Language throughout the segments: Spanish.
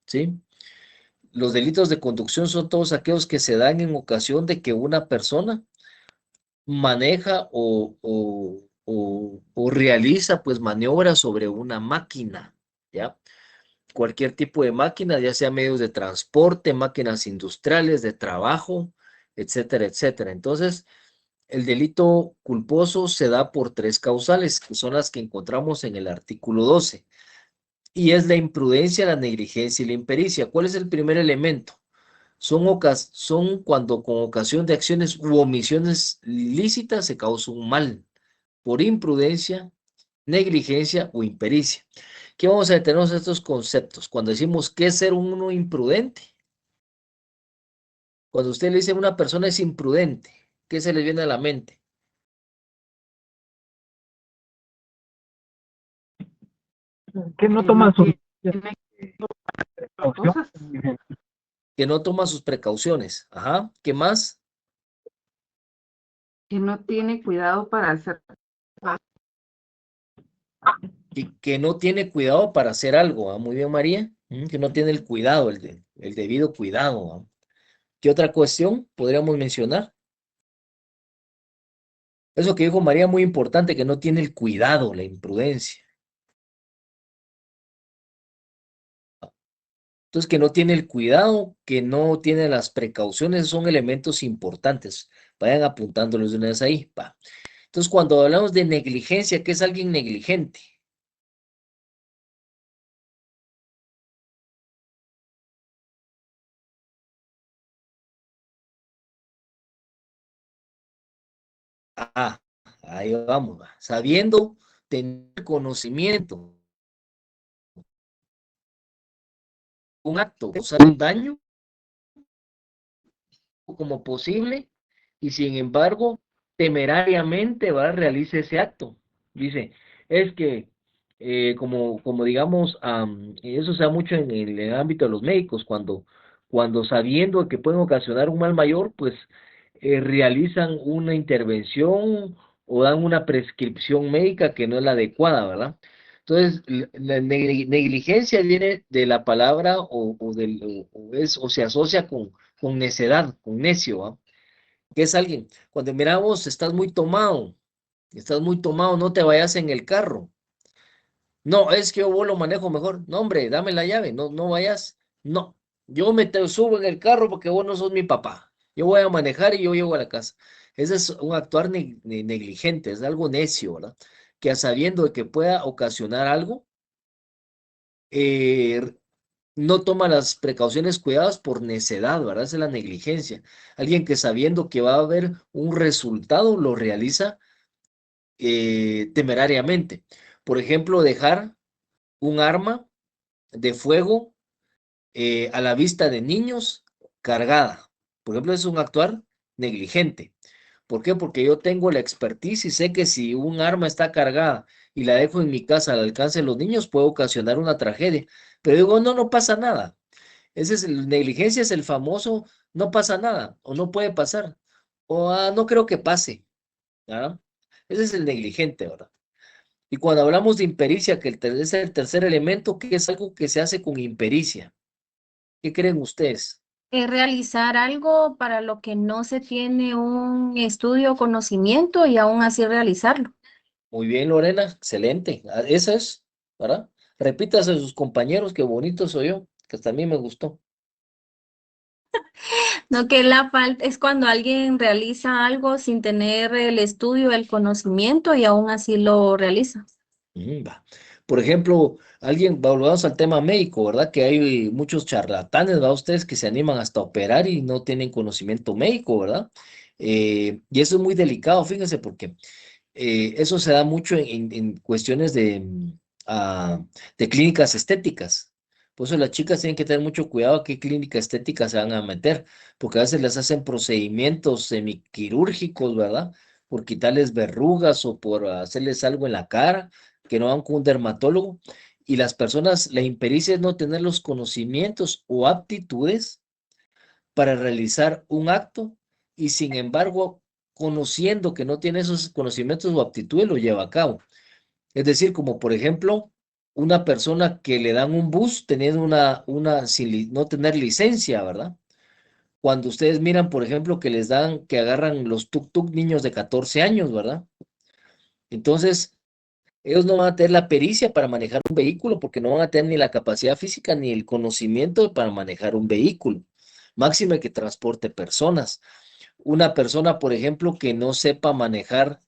¿sí? Los delitos de conducción son todos aquellos que se dan en ocasión de que una persona maneja o realiza pues maniobras sobre una máquina, ¿ya? Cualquier tipo de máquina, ya sea medios de transporte, máquinas industriales, de trabajo, etcétera, etcétera. Entonces, el delito culposo se da por tres causales, que son las que encontramos en el artículo 12, y es la imprudencia, la negligencia y la impericia. ¿Cuál es el primer elemento? Son cuando con ocasión de acciones u omisiones lícitas se causa un mal por imprudencia, negligencia o impericia. ¿Qué vamos a detenernos estos conceptos? Cuando decimos que es ser uno imprudente, cuando usted le dice a una persona es imprudente, ¿qué se le viene a la mente? Que no Que toma no sus tiene precauciones. cosas, Que no toma sus precauciones. Ajá. ¿Qué más? que no tiene cuidado para hacer. Que no tiene cuidado para hacer algo. ¿Ah? Muy bien, María. Que no tiene el cuidado, el debido cuidado. ¿Ah? ¿Qué otra cuestión podríamos mencionar? Eso que dijo María, muy importante, que no tiene el cuidado, la imprudencia. Entonces, que no tiene el cuidado, que no tiene las precauciones, son elementos importantes. Vayan apuntándolos de una vez ahí. Va. Entonces, cuando hablamos de negligencia, ¿qué es alguien negligente? Ah, ahí vamos, va. Sabiendo, tener conocimiento, un acto, causar un daño como posible, y sin embargo, temerariamente va a realizar ese acto. Dice, es que, como digamos, eso se da mucho en el ámbito de los médicos, cuando sabiendo que pueden ocasionar un mal mayor, pues realizan una intervención o dan una prescripción médica que no es la adecuada, ¿verdad? Entonces, la negligencia viene de la palabra o se asocia con necedad, con necio, ¿ah? ¿Qué es alguien? Cuando miramos, estás muy tomado, no te vayas en el carro. No, es que yo lo manejo mejor. No, hombre, dame la llave, no, no vayas. No, yo subo en el carro porque vos no sos mi papá. Yo voy a manejar y yo llego a la casa. Ese es un actuar negligente, es algo necio, ¿verdad? Que a sabiendo de que pueda ocasionar algo, eh, no toma las precauciones cuidadas por necedad, ¿verdad? Esa es la negligencia. Alguien que sabiendo que va a haber un resultado lo realiza temerariamente. Por ejemplo, dejar un arma de fuego a la vista de niños cargada. Por ejemplo, es un actuar negligente. ¿Por qué? Porque yo tengo la expertise y sé que si un arma está cargada y la dejo en mi casa al alcance de los niños, puede ocasionar una tragedia. Pero digo, no, no pasa nada. Negligencia es el famoso, no pasa nada, o no puede pasar, o no creo que pase, ¿verdad? Ese es el negligente, ¿verdad? Y cuando hablamos de impericia, que es el tercer elemento, que es algo que se hace con impericia. ¿Qué creen ustedes? Realizar algo para lo que no se tiene un estudio o conocimiento y aún así realizarlo. Muy bien, Lorena, excelente. Esa es, ¿verdad? Repítase a sus compañeros, qué bonito soy yo, que hasta a mí me gustó. No, que la falta es cuando alguien realiza algo sin tener el estudio, el conocimiento y aún así lo realiza. Va. Por ejemplo, volvamos al tema médico, ¿verdad? Que hay muchos charlatanes, ¿verdad? Ustedes que se animan hasta a operar y no tienen conocimiento médico, ¿verdad? Y eso es muy delicado, fíjense, porque eso se da mucho en cuestiones de clínicas estéticas. Por eso las chicas tienen que tener mucho cuidado a qué clínica estética se van a meter, porque a veces les hacen procedimientos semiquirúrgicos, ¿verdad? Por quitarles verrugas o por hacerles algo en la cara, que no van con un dermatólogo. Y las personas, la impericia es no tener los conocimientos o aptitudes para realizar un acto y sin embargo, conociendo que no tiene esos conocimientos o aptitudes, lo lleva a cabo. Es decir, como por ejemplo, una persona que le dan un bus teniendo no tener licencia, ¿verdad? Cuando ustedes miran, por ejemplo, que les dan, que agarran los tuk-tuk niños de 14 años, ¿verdad? Entonces, ellos no van a tener la pericia para manejar un vehículo porque no van a tener ni la capacidad física ni el conocimiento para manejar un vehículo. Máxime que transporte personas. Una persona, por ejemplo, que no sepa manejar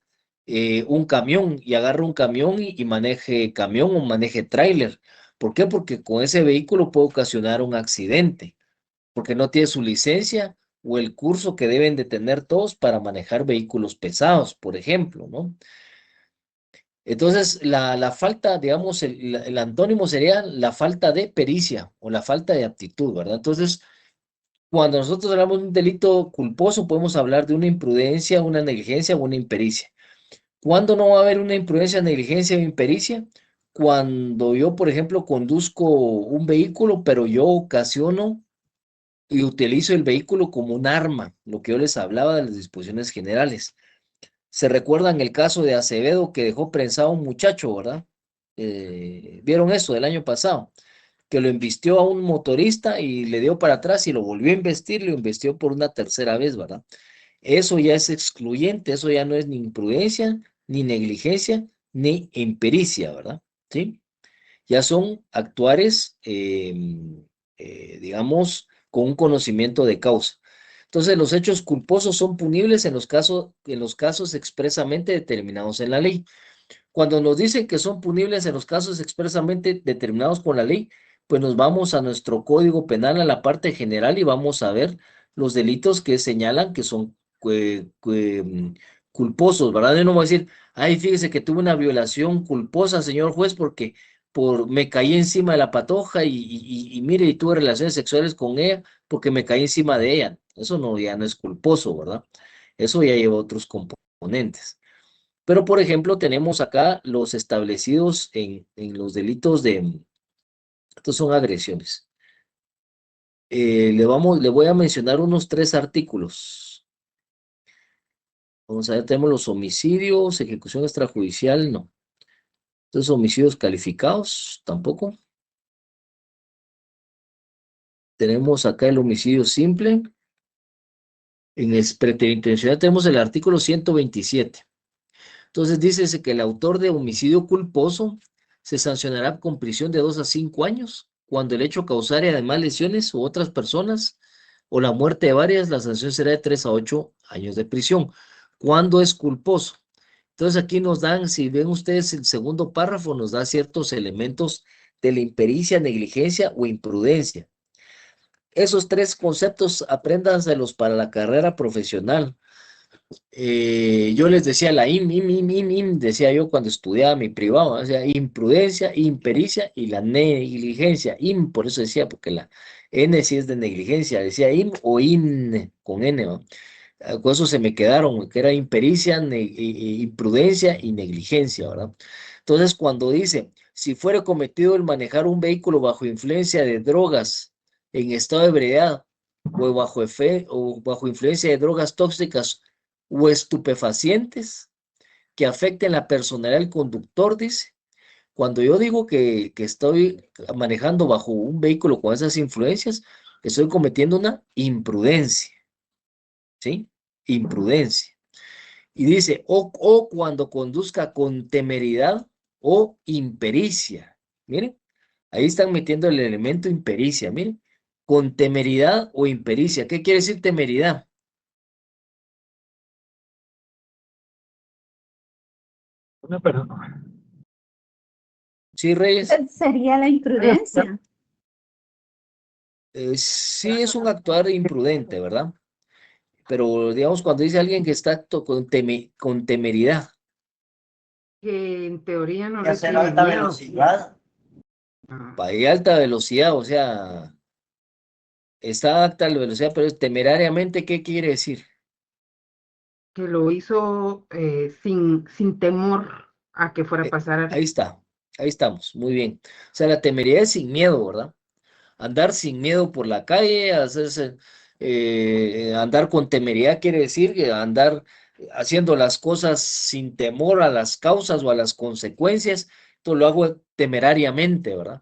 un camión y agarre un camión y maneje camión o maneje tráiler. ¿Por qué? Porque con ese vehículo puede ocasionar un accidente, porque no tiene su licencia o el curso que deben de tener todos para manejar vehículos pesados, por ejemplo, ¿no? Entonces, la falta, digamos, el antónimo sería la falta de pericia o la falta de aptitud, ¿verdad? Entonces, cuando nosotros hablamos de un delito culposo, podemos hablar de una imprudencia, una negligencia o una impericia. ¿Cuándo no va a haber una imprudencia, negligencia o impericia? Cuando yo, por ejemplo, conduzco un vehículo, pero yo ocasiono y utilizo el vehículo como un arma, lo que yo les hablaba de las disposiciones generales. Se recuerdan el caso de Acevedo que dejó prensado a un muchacho, ¿verdad? ¿Vieron eso del año pasado? Que lo embistió a un motorista y le dio para atrás y lo volvió a investir, lo embistió por una tercera vez, ¿verdad? Eso ya es excluyente, eso ya no es ni imprudencia, ni negligencia, ni impericia, ¿verdad? ¿Sí? Ya son actuares, digamos, con un conocimiento de causa. Entonces, los hechos culposos son punibles en los casos expresamente determinados en la ley. Cuando nos dicen que son punibles en los casos expresamente determinados por la ley, pues nos vamos a nuestro Código Penal, a la parte general, y vamos a ver los delitos que señalan que son culposos, ¿verdad? Yo no voy a decir, ay, fíjese que tuve una violación culposa, señor juez, porque me caí encima de la patoja y mire, y tuve relaciones sexuales con ella porque me caí encima de ella. Eso no, ya no es culposo, ¿verdad? Eso ya lleva otros componentes. Pero, por ejemplo, tenemos acá los establecidos en los delitos estos son agresiones. Le voy a mencionar unos 3 artículos. Vamos a ver, tenemos los homicidios, ejecución extrajudicial, no. Entonces, homicidios calificados, tampoco. Tenemos acá el homicidio simple. En el preterintencional tenemos el artículo 127. Entonces, dice que el autor de homicidio culposo se sancionará con prisión de 2 a 5 años cuando el hecho causare además lesiones u otras personas o la muerte de varias, la sanción será de 3 a 8 años de prisión. ¿Cuándo es culposo? Entonces aquí nos dan, si ven ustedes el segundo párrafo, nos da ciertos elementos de la impericia, negligencia o imprudencia. Esos 3 conceptos apréndanselos para la carrera profesional. Yo les decía la decía yo cuando estudiaba mi privado, o sea, imprudencia, impericia y la negligencia. Por eso decía, porque la N sí es de negligencia, decía o in con N, ¿no? Con eso se me quedaron, que era impericia, imprudencia y negligencia, ¿verdad? Entonces, cuando dice, si fuera cometido el manejar un vehículo bajo influencia de drogas, en estado de ebriedad, o bajo influencia de drogas tóxicas o estupefacientes que afecten la personalidad del conductor, dice. Cuando yo digo que estoy manejando bajo un vehículo con esas influencias, estoy cometiendo una imprudencia, ¿sí? Imprudencia. Y dice, o cuando conduzca con temeridad o impericia. Miren, ahí están metiendo el elemento impericia, miren. Con temeridad o impericia. ¿Qué quiere decir temeridad? Una persona. Sí, Reyes. Sería la imprudencia. Sí es un actuar imprudente, ¿verdad? Pero digamos cuando dice alguien que está con temeridad. Que en teoría no Y le hacer tiene alta miedo. velocidad. Ah, Y alta velocidad, o sea, está a alta velocidad, pero es temerariamente, ¿qué quiere decir? que lo hizo sin temor a que fuera a pasar. Ahí está, ahí estamos, muy bien. O sea, la temeridad es sin miedo, ¿verdad? Andar sin miedo por la calle, andar con temeridad quiere decir que andar haciendo las cosas sin temor a las causas o a las consecuencias Entonces lo hago temerariamente, ¿verdad?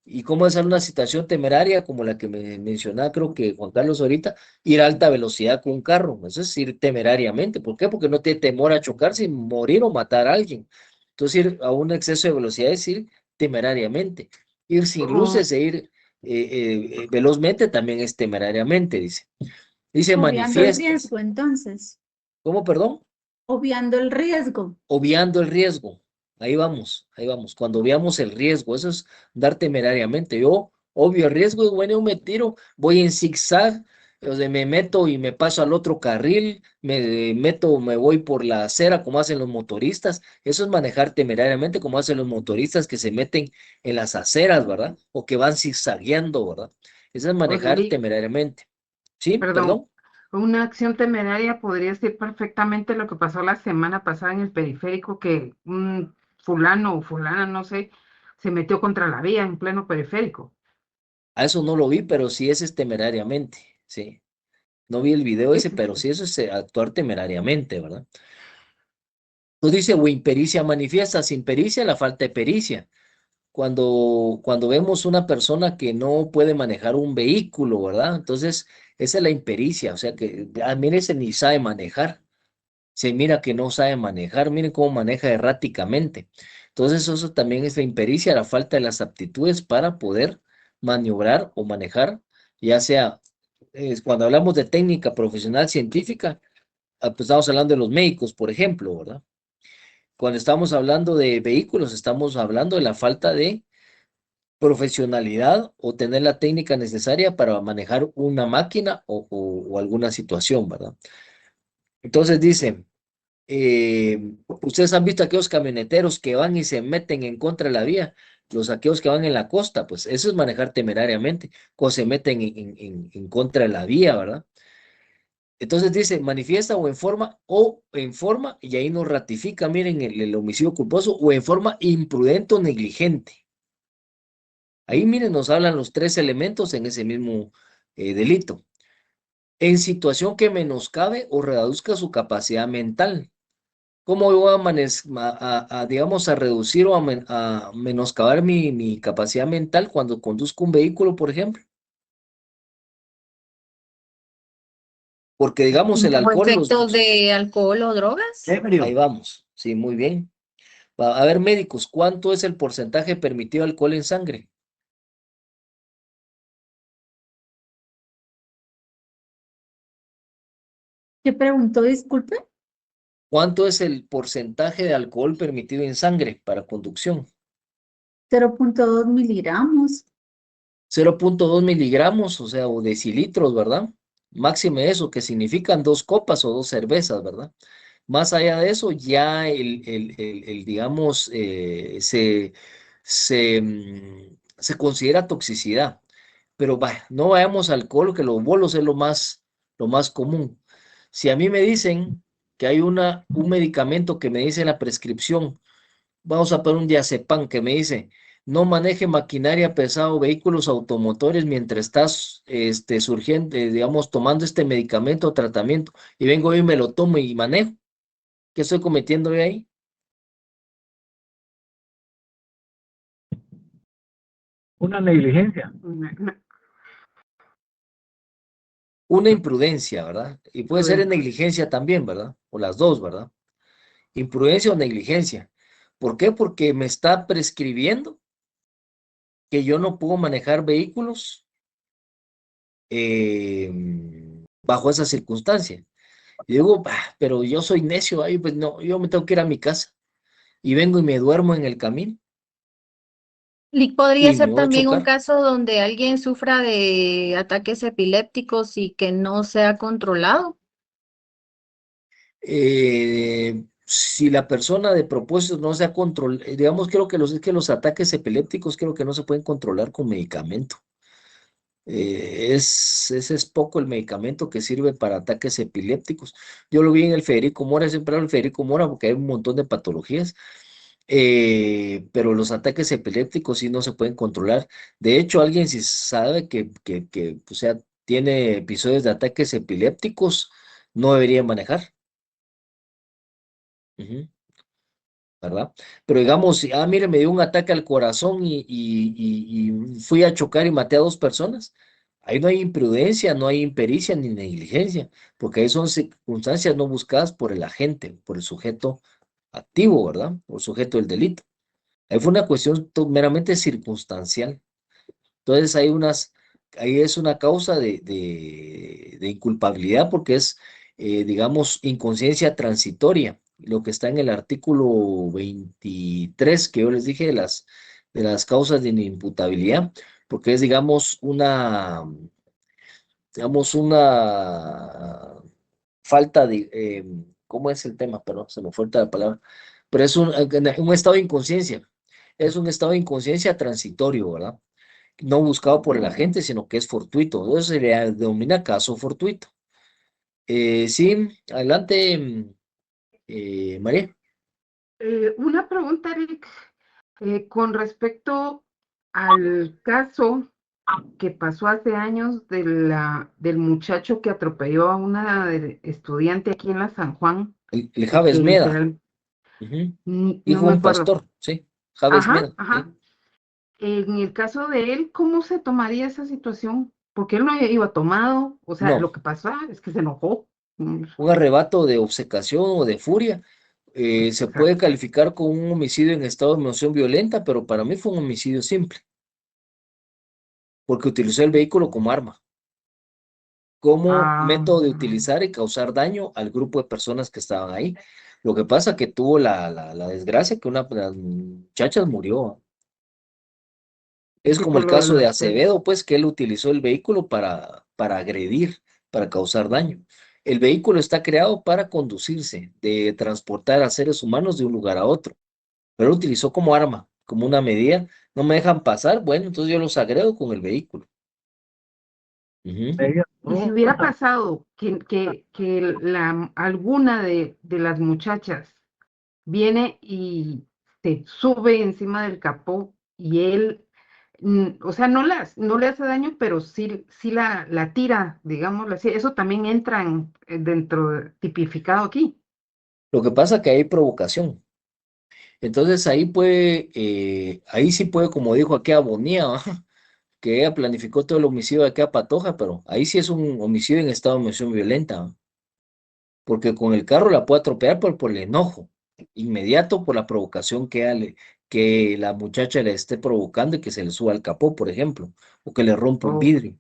¿Y cómo es una situación temeraria como la que me mencionaba, creo que Juan Carlos ahorita, ir a alta velocidad con un carro? Eso es ir temerariamente. ¿Por qué? Porque no tiene temor a chocar sin morir o matar a alguien. Entonces ir a un exceso de velocidad es ir temerariamente. Ir sin O, luces e ir velozmente también es temerariamente, dice. Dice Obviando el manifiestas. riesgo, entonces, ¿Cómo, perdón? obviando el riesgo. Obviando el riesgo. Ahí vamos, ahí vamos. Cuando veamos el riesgo, eso es dar temerariamente. Yo obvio el riesgo es bueno, yo me tiro, voy en zigzag, o sea, me meto y me paso al otro carril, me meto, me voy por la acera como hacen los motoristas. Eso es manejar temerariamente como hacen los motoristas que se meten en las aceras, ¿verdad? O que van zigzagueando, ¿verdad? Eso es o sea, manejar temerariamente. ¿Sí? perdón, ¿Perdón? una acción temeraria podría ser perfectamente lo que pasó la semana pasada en el periférico, que un fulano o fulana, no sé, se metió contra la vía en pleno periférico. A eso no lo vi, pero sí ese es temerariamente, sí. No vi el video ese, pero sí eso es actuar temerariamente, ¿verdad? Pues dice, o impericia manifiesta, sin pericia, la falta de pericia. Cuando vemos una persona que no puede manejar un vehículo, ¿verdad? Entonces, esa es la impericia, o sea que, mire, ese ni sabe manejar. Se mira que no sabe manejar, miren cómo maneja erráticamente. Entonces, eso también es la impericia, la falta de las aptitudes para poder maniobrar o manejar, ya sea, cuando hablamos de técnica profesional científica, pues estamos hablando de los médicos, por ejemplo, ¿verdad? Cuando estamos hablando de vehículos, estamos hablando de la falta de profesionalidad o tener la técnica necesaria para manejar una máquina o alguna situación, ¿verdad? Entonces dice, ustedes han visto aquellos camioneteros que van y se meten en contra de la vía, los aquellos que van en la costa, pues eso es manejar temerariamente, o se meten en contra de la vía, ¿verdad? Entonces dice, manifiesta o en forma, y ahí nos ratifica, miren, el homicidio culposo, o en forma imprudente o negligente. Ahí, miren, nos hablan los tres elementos en ese mismo delito. En situación que menoscabe o reduzca su capacidad mental. ¿Cómo voy digamos, a reducir o a menoscabar mi capacidad mental cuando conduzco un vehículo, por ejemplo? Porque, digamos, el Bajo alcohol, efectos de alcohol o drogas. ahí vamos, sí, muy bien. A ver, médicos, ¿cuánto es el porcentaje permitido de alcohol en sangre? ¿Qué preguntó? Disculpe. ¿Cuánto es el porcentaje de alcohol permitido en sangre para conducción? 0,2 miligramos. 0,2 miligramos, o sea, o decilitros, ¿verdad? Máxime eso, que significan 2 copas o 2 cervezas, ¿verdad? Más allá de eso, ya digamos, se considera toxicidad. Pero vaya, no vayamos al alcohol, que los bolos es lo más común. Si a mí me dicen que hay un medicamento que me dice la prescripción, vamos a poner un diazepam que me dice, no maneje maquinaria pesada o vehículos automotores mientras estás surgiendo, digamos, tomando este medicamento o tratamiento, y vengo yo y me lo tomo y manejo. ¿Qué estoy cometiendo yo ahí? Una negligencia. Una imprudencia, ¿verdad? Y puede ser en Prudente. negligencia también, ¿verdad? O las dos, ¿verdad? Imprudencia o negligencia. ¿Por qué? Porque me está prescribiendo que yo no puedo manejar vehículos eh, bajo esa circunstancia. Y digo, "Bah, pero yo soy necio, ahí pues no, yo me tengo que ir a mi casa y vengo y me duermo en el camino Y podría y me ser voy a también un chocar". caso donde alguien sufra de ataques epilépticos y que no sea controlado. Si la persona de propósito no se ha controlado, digamos, creo que los ataques epilépticos creo que no se pueden controlar con medicamento. Ese es poco el medicamento que sirve para ataques epilépticos. Yo lo vi en el Federico Mora, siempre hablo del Federico Mora porque hay un montón de patologías, pero los ataques epilépticos sí no se pueden controlar. De hecho, alguien si sabe o sea, tiene episodios de ataques epilépticos, no debería manejar. Ujú. ¿verdad? Pero digamos, si, mire, me dio un ataque al corazón y fui a chocar y maté a 2 personas. Ahí no hay imprudencia, no hay impericia ni negligencia, porque ahí son circunstancias no buscadas por el agente, por el sujeto activo, ¿verdad? Por el sujeto del delito. Ahí fue una cuestión meramente circunstancial. Entonces ahí es una causa de inculpabilidad porque es, digamos, inconsciencia transitoria, lo que está en el artículo 23 que yo les dije de las causas de inimputabilidad, porque es, digamos, una falta de, ¿cómo es el tema? Perdón, se me falta la palabra, pero es un estado de inconsciencia, es un estado de inconsciencia transitorio, ¿verdad? No buscado por el agente, sino que es fortuito. Entonces se le denomina caso fortuito. Sí, adelante, María. Una pregunta, Eric, con respecto al caso que pasó hace años del muchacho que atropelló a una estudiante aquí en la San Juan El y Javes que Meda, literal, ujú, no hijo de me un acuerdo. pastor, sí, Javes Ajá, Meda, sí. ajá. En el caso de él, ¿cómo se tomaría esa situación? Porque él no iba tomado, o sea, No, lo que pasó es que se enojó. un arrebato de obcecación o de furia se puede Exacto. calificar como un homicidio en estado de emoción violenta, pero para mí fue un homicidio simple, porque utilizó el vehículo como arma, como Ah, método de utilizar y causar daño al grupo de personas que estaban ahí. Lo que pasa que tuvo la desgracia que una de las muchachas murió. Es sí, como por el lo de caso de las telas. Acevedo, pues que él utilizó el vehículo para agredir, para causar daño. El vehículo está creado para conducirse, de transportar a seres humanos de un lugar a otro, pero lo utilizó como arma, como una medida. No me dejan pasar, bueno, entonces yo los agrego con el vehículo. Ujú. Ella Y si no, hubiera pasado que alguna de las muchachas viene y se sube encima del capó y él, o sea, no le hace daño, pero sí la tira, digámoslo así, eso también entra tipificado aquí. Lo que pasa que hay provocación. Entonces ahí sí puede, como dijo aquí Bonía, ¿va? Que ella planificó todo el homicidio de aquella patoja, pero ahí sí es un homicidio en estado de emoción violenta, ¿va? Porque con el carro la puede atropellar por el enojo inmediato, por la provocación que la muchacha le esté provocando y que se le suba al capó, por ejemplo, o que le rompa un Oh, vidrio.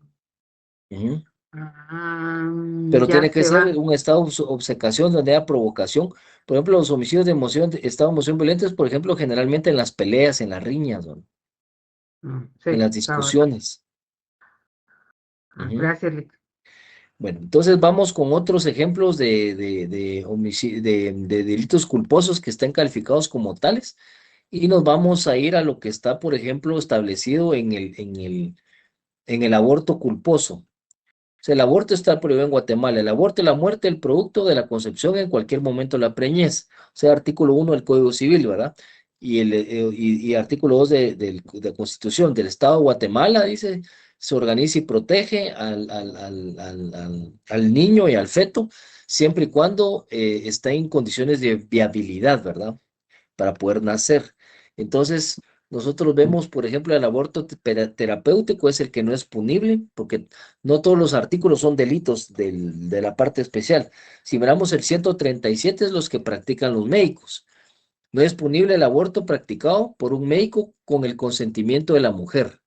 Ujú. ah, Pero ya tiene que se ser va. un estado de obcecación donde haya provocación. Por ejemplo, los homicidios de emoción, estado de emoción violenta es, por ejemplo, generalmente en las peleas, en las riñas, ¿no? En Sí, las discusiones. Ujú. gracias, Lick. Bueno, entonces vamos con otros ejemplos de delitos culposos que están calificados como tales. Y nos vamos a ir a lo que está, por ejemplo, establecido en el aborto culposo. O sea, el aborto está prohibido en Guatemala. El aborto es la muerte del producto de la concepción en cualquier momento de la preñez. O sea, artículo 1 del Código Civil, ¿verdad? Y artículo 2 de la Constitución del Estado de Guatemala, dice, se organiza y protege al niño y al feto, siempre y cuando está en condiciones de viabilidad, ¿verdad? Para poder nacer. Entonces, nosotros vemos, por ejemplo, el aborto terapéutico es el que no es punible, porque no todos los artículos son delitos de la parte especial. Si miramos el 137 es los que practican los médicos. No es punible el aborto practicado por un médico con el consentimiento de la mujer,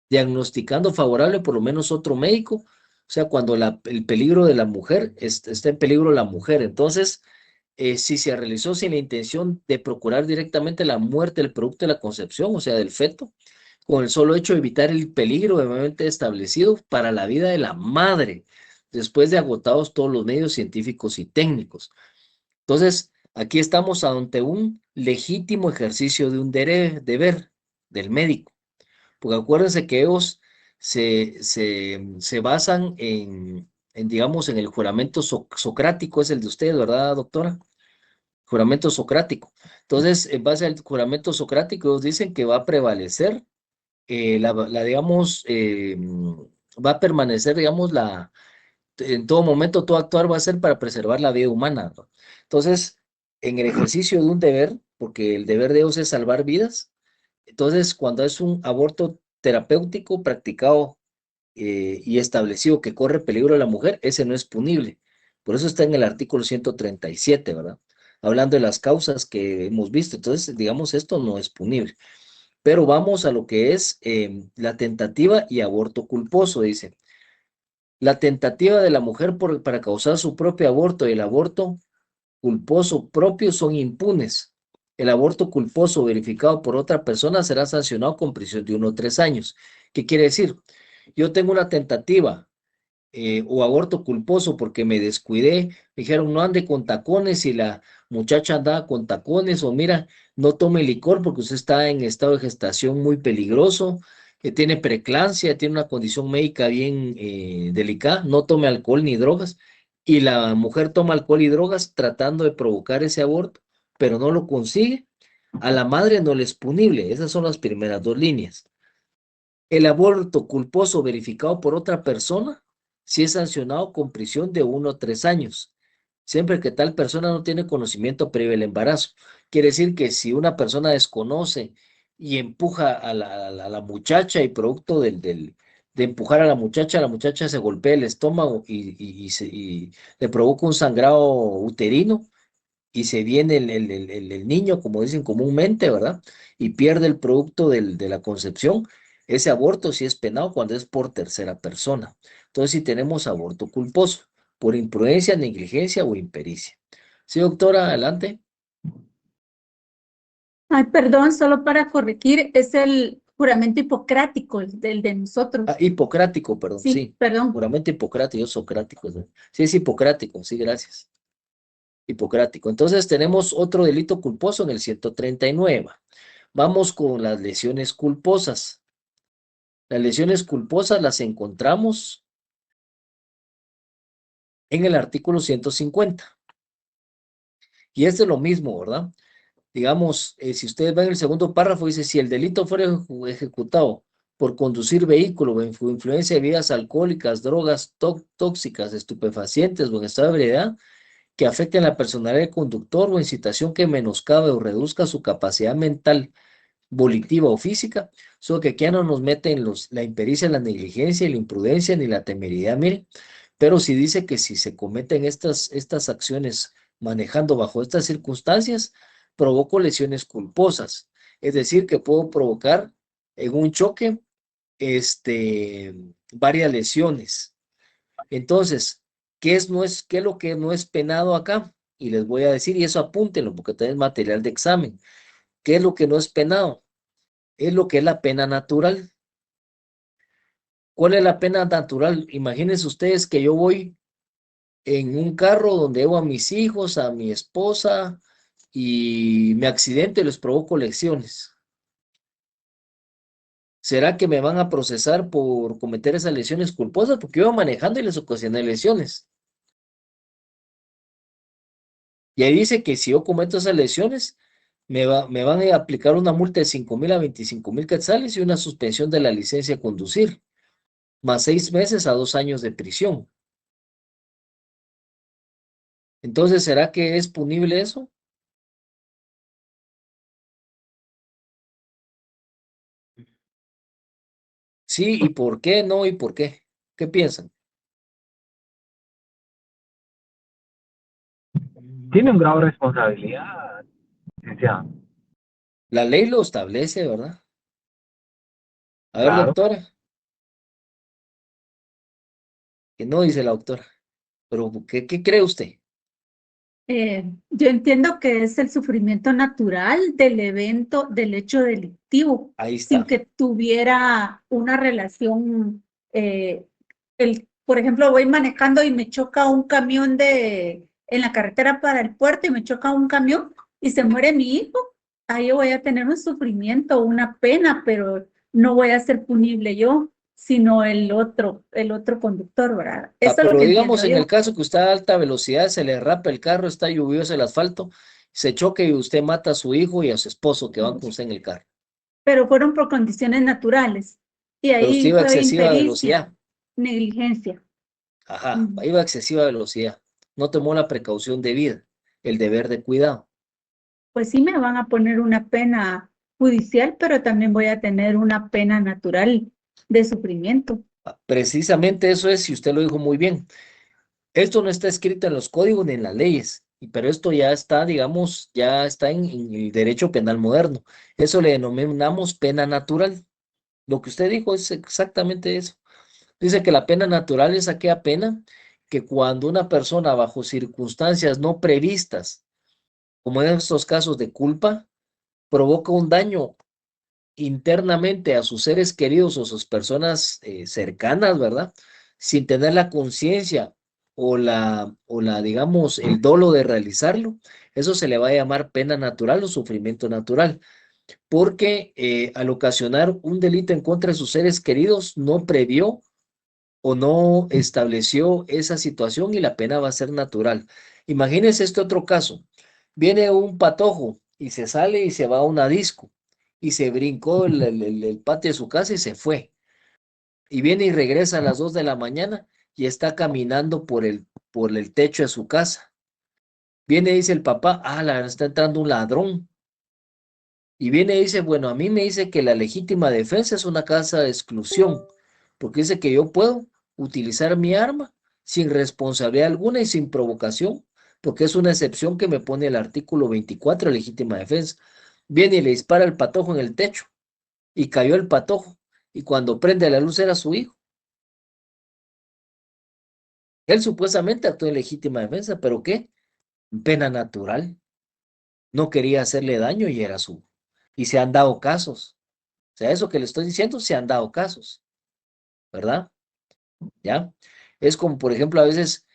diagnosticando favorable por lo menos otro médico, o sea, cuando el peligro de la mujer, está en peligro la mujer. Entonces, si se realizó sin la intención de procurar directamente la muerte del producto de la concepción, o sea, del feto, con el solo hecho de evitar el peligro nuevamente establecido para la vida de la madre, después de agotados todos los medios científicos y técnicos. Entonces, aquí estamos ante un legítimo ejercicio de un deber del médico, porque acuérdense que ellos se basan digamos, en el juramento socrático, es el de ustedes, ¿verdad, doctora? Juramento socrático. Entonces, en base al juramento socrático, ellos dicen que va a prevalecer, digamos, va a permanecer, digamos, en todo momento, todo actuar va a ser para preservar la vida humana, ¿no? Entonces, en el ejercicio de un deber, porque el deber de Dios es salvar vidas. Entonces, cuando es un aborto terapéutico practicado y establecido que corre peligro a la mujer, ese no es punible. Por eso está en el artículo 137, ¿verdad? Hablando de las causas que hemos visto. Entonces, digamos, esto no es punible. Pero vamos a lo que es la tentativa y aborto culposo, dice. La tentativa de la mujer para causar su propio aborto y el aborto culposo propio son impunes. El aborto culposo verificado por otra persona será sancionado con prisión de 1 a 3 años. ¿Qué quiere decir? Yo tengo una tentativa o aborto culposo porque me descuidé, me dijeron no ande con tacones y la muchacha andaba con tacones, o mira, no tome licor porque usted está en estado de gestación muy peligroso, que tiene preeclampsia, tiene una condición médica bien delicada, no tome alcohol ni drogas, y la mujer toma alcohol y drogas tratando de provocar ese aborto, pero no lo consigue. A la madre no le es punible. Esas son las primeras dos líneas. El aborto culposo verificado por otra persona sí es sancionado con prisión de 1 a 3 años, siempre que tal persona no tiene conocimiento previo del embarazo. Quiere decir que si una persona desconoce y empuja a la muchacha y producto de empujar a la muchacha se golpea el estómago y le provoca un sangrado uterino y se viene el niño, como dicen comúnmente, ¿verdad? Y pierde el producto de la concepción. Ese aborto sí es penado cuando es por tercera persona. Entonces, si tenemos aborto culposo, por imprudencia, negligencia o impericia. Sí, doctora, adelante. Ay, perdón, solo para corregir, es el juramento hipocrático, el del de nosotros. Hipocrático, perdón, Sí, sí. perdón. Juramento hipocrático, yo socrático, ¿no? Sí, es hipocrático, sí, gracias. Hipocrático. Entonces, tenemos otro delito culposo en el 139. Vamos con las lesiones culposas. Las lesiones culposas las encontramos en el artículo 150. Y es lo mismo, ¿verdad? Digamos, si ustedes ven el segundo párrafo, dice, si el delito fuera ejecutado por conducir vehículo o influencia de bebidas alcohólicas, drogas tóxicas, estupefacientes o en estado de ebriedad, que afecten la personalidad del conductor o incitación que menoscabe o reduzca su capacidad mental, volitiva o física, solo que aquí ya no nos meten la impericia, la negligencia, la imprudencia ni la temeridad, miren, pero sí dice que si se cometen estas acciones manejando bajo estas circunstancias, provoco lesiones culposas, es decir, que puedo provocar en un choque varias lesiones. Entonces, ¿qué es lo que no es penado acá? Y les voy a decir, y eso apúntenlo, porque también es material de examen. ¿Qué es lo que no es penado? Es lo que es la pena natural. ¿Cuál es la pena natural? Imagínense ustedes que yo voy en un carro donde llevo a mis hijos, a mi esposa, y me accidento y les provoco lesiones. ¿Será que me van a procesar por cometer esas lesiones culposas? Porque yo iba manejando y les ocasioné lesiones. Y ahí dice que si yo cometo esas lesiones, me van a aplicar una multa de 5,000 a 25,000 quetzales y una suspensión de la licencia de conducir, más 6 meses a 2 años de prisión. Entonces, ¿será que es punible eso? Sí, ¿y por qué no? ¿Y por qué? ¿Qué piensan? Tiene un grado de responsabilidad, licenciado. La ley lo establece, ¿verdad? A ver, Claro. doctora, que no dice la doctora, pero ¿qué cree usted? Yo entiendo que es el sufrimiento natural del evento, del hecho delictivo, Ahí sin está. que tuviera una relación. Por ejemplo, voy manejando y me choca un camión en la carretera para el puerto y me choca un camión y se muere mi hijo. Ahí voy a tener un sufrimiento, una pena, pero no voy a ser punible yo, sino el otro conductor, ¿verdad? Eso es lo Pero que digamos entiendo en el yo. caso que usted a alta velocidad se le rapa el carro, está lluvioso el asfalto, se choque y usted mata a su hijo y a su esposo que van con usted en el carro. Pero fueron por condiciones naturales. Y Pero usted ahí iba a fue excesiva impericia, velocidad. negligencia. Ajá, Ujú. iba a excesiva velocidad. No tomó la precaución debida, el deber de cuidado. pues sí me van a poner una pena judicial, pero también voy a tener una pena natural de sufrimiento. Precisamente eso es, y usted lo dijo muy bien. Esto no está escrito en los códigos ni en las leyes, pero esto ya está, digamos, ya está en el derecho penal moderno. Eso le denominamos pena natural. Lo que usted dijo es exactamente eso. Dice que la pena natural es aquella pena que cuando una persona bajo circunstancias no previstas, como en estos casos de culpa, provoca un daño internamente a sus seres queridos o sus personas cercanas, ¿verdad? Sin tener la conciencia digamos, el dolo de realizarlo, eso se le va a llamar pena natural o sufrimiento natural, porque al ocasionar un delito en contra de sus seres queridos, no previó o no estableció esa situación y la pena va a ser natural. Imagínense este otro caso. Viene un patojo y se sale y se va a una disco y se brincó el patio de su casa y se fue. Y viene y regresa a las 2 de la mañana y está caminando por el techo de su casa. Viene y dice el papá, está entrando un ladrón. Y viene y dice, bueno, a mí me dice que la legítima defensa es una causa de exclusión, porque dice que yo puedo utilizar mi arma sin responsabilidad alguna y sin provocación, porque es una excepción que me pone el artículo 24 de legítima defensa. Viene y le dispara el patojo en el techo y cayó el patojo. Y cuando prende la luz era su hijo. Él supuestamente actuó en legítima defensa, pero ¿qué? Pena natural. No quería hacerle daño y era su. Y se han dado casos. O sea, eso que le estoy diciendo, se han dado casos, ¿verdad? ¿Ya? Es como, por ejemplo, a veces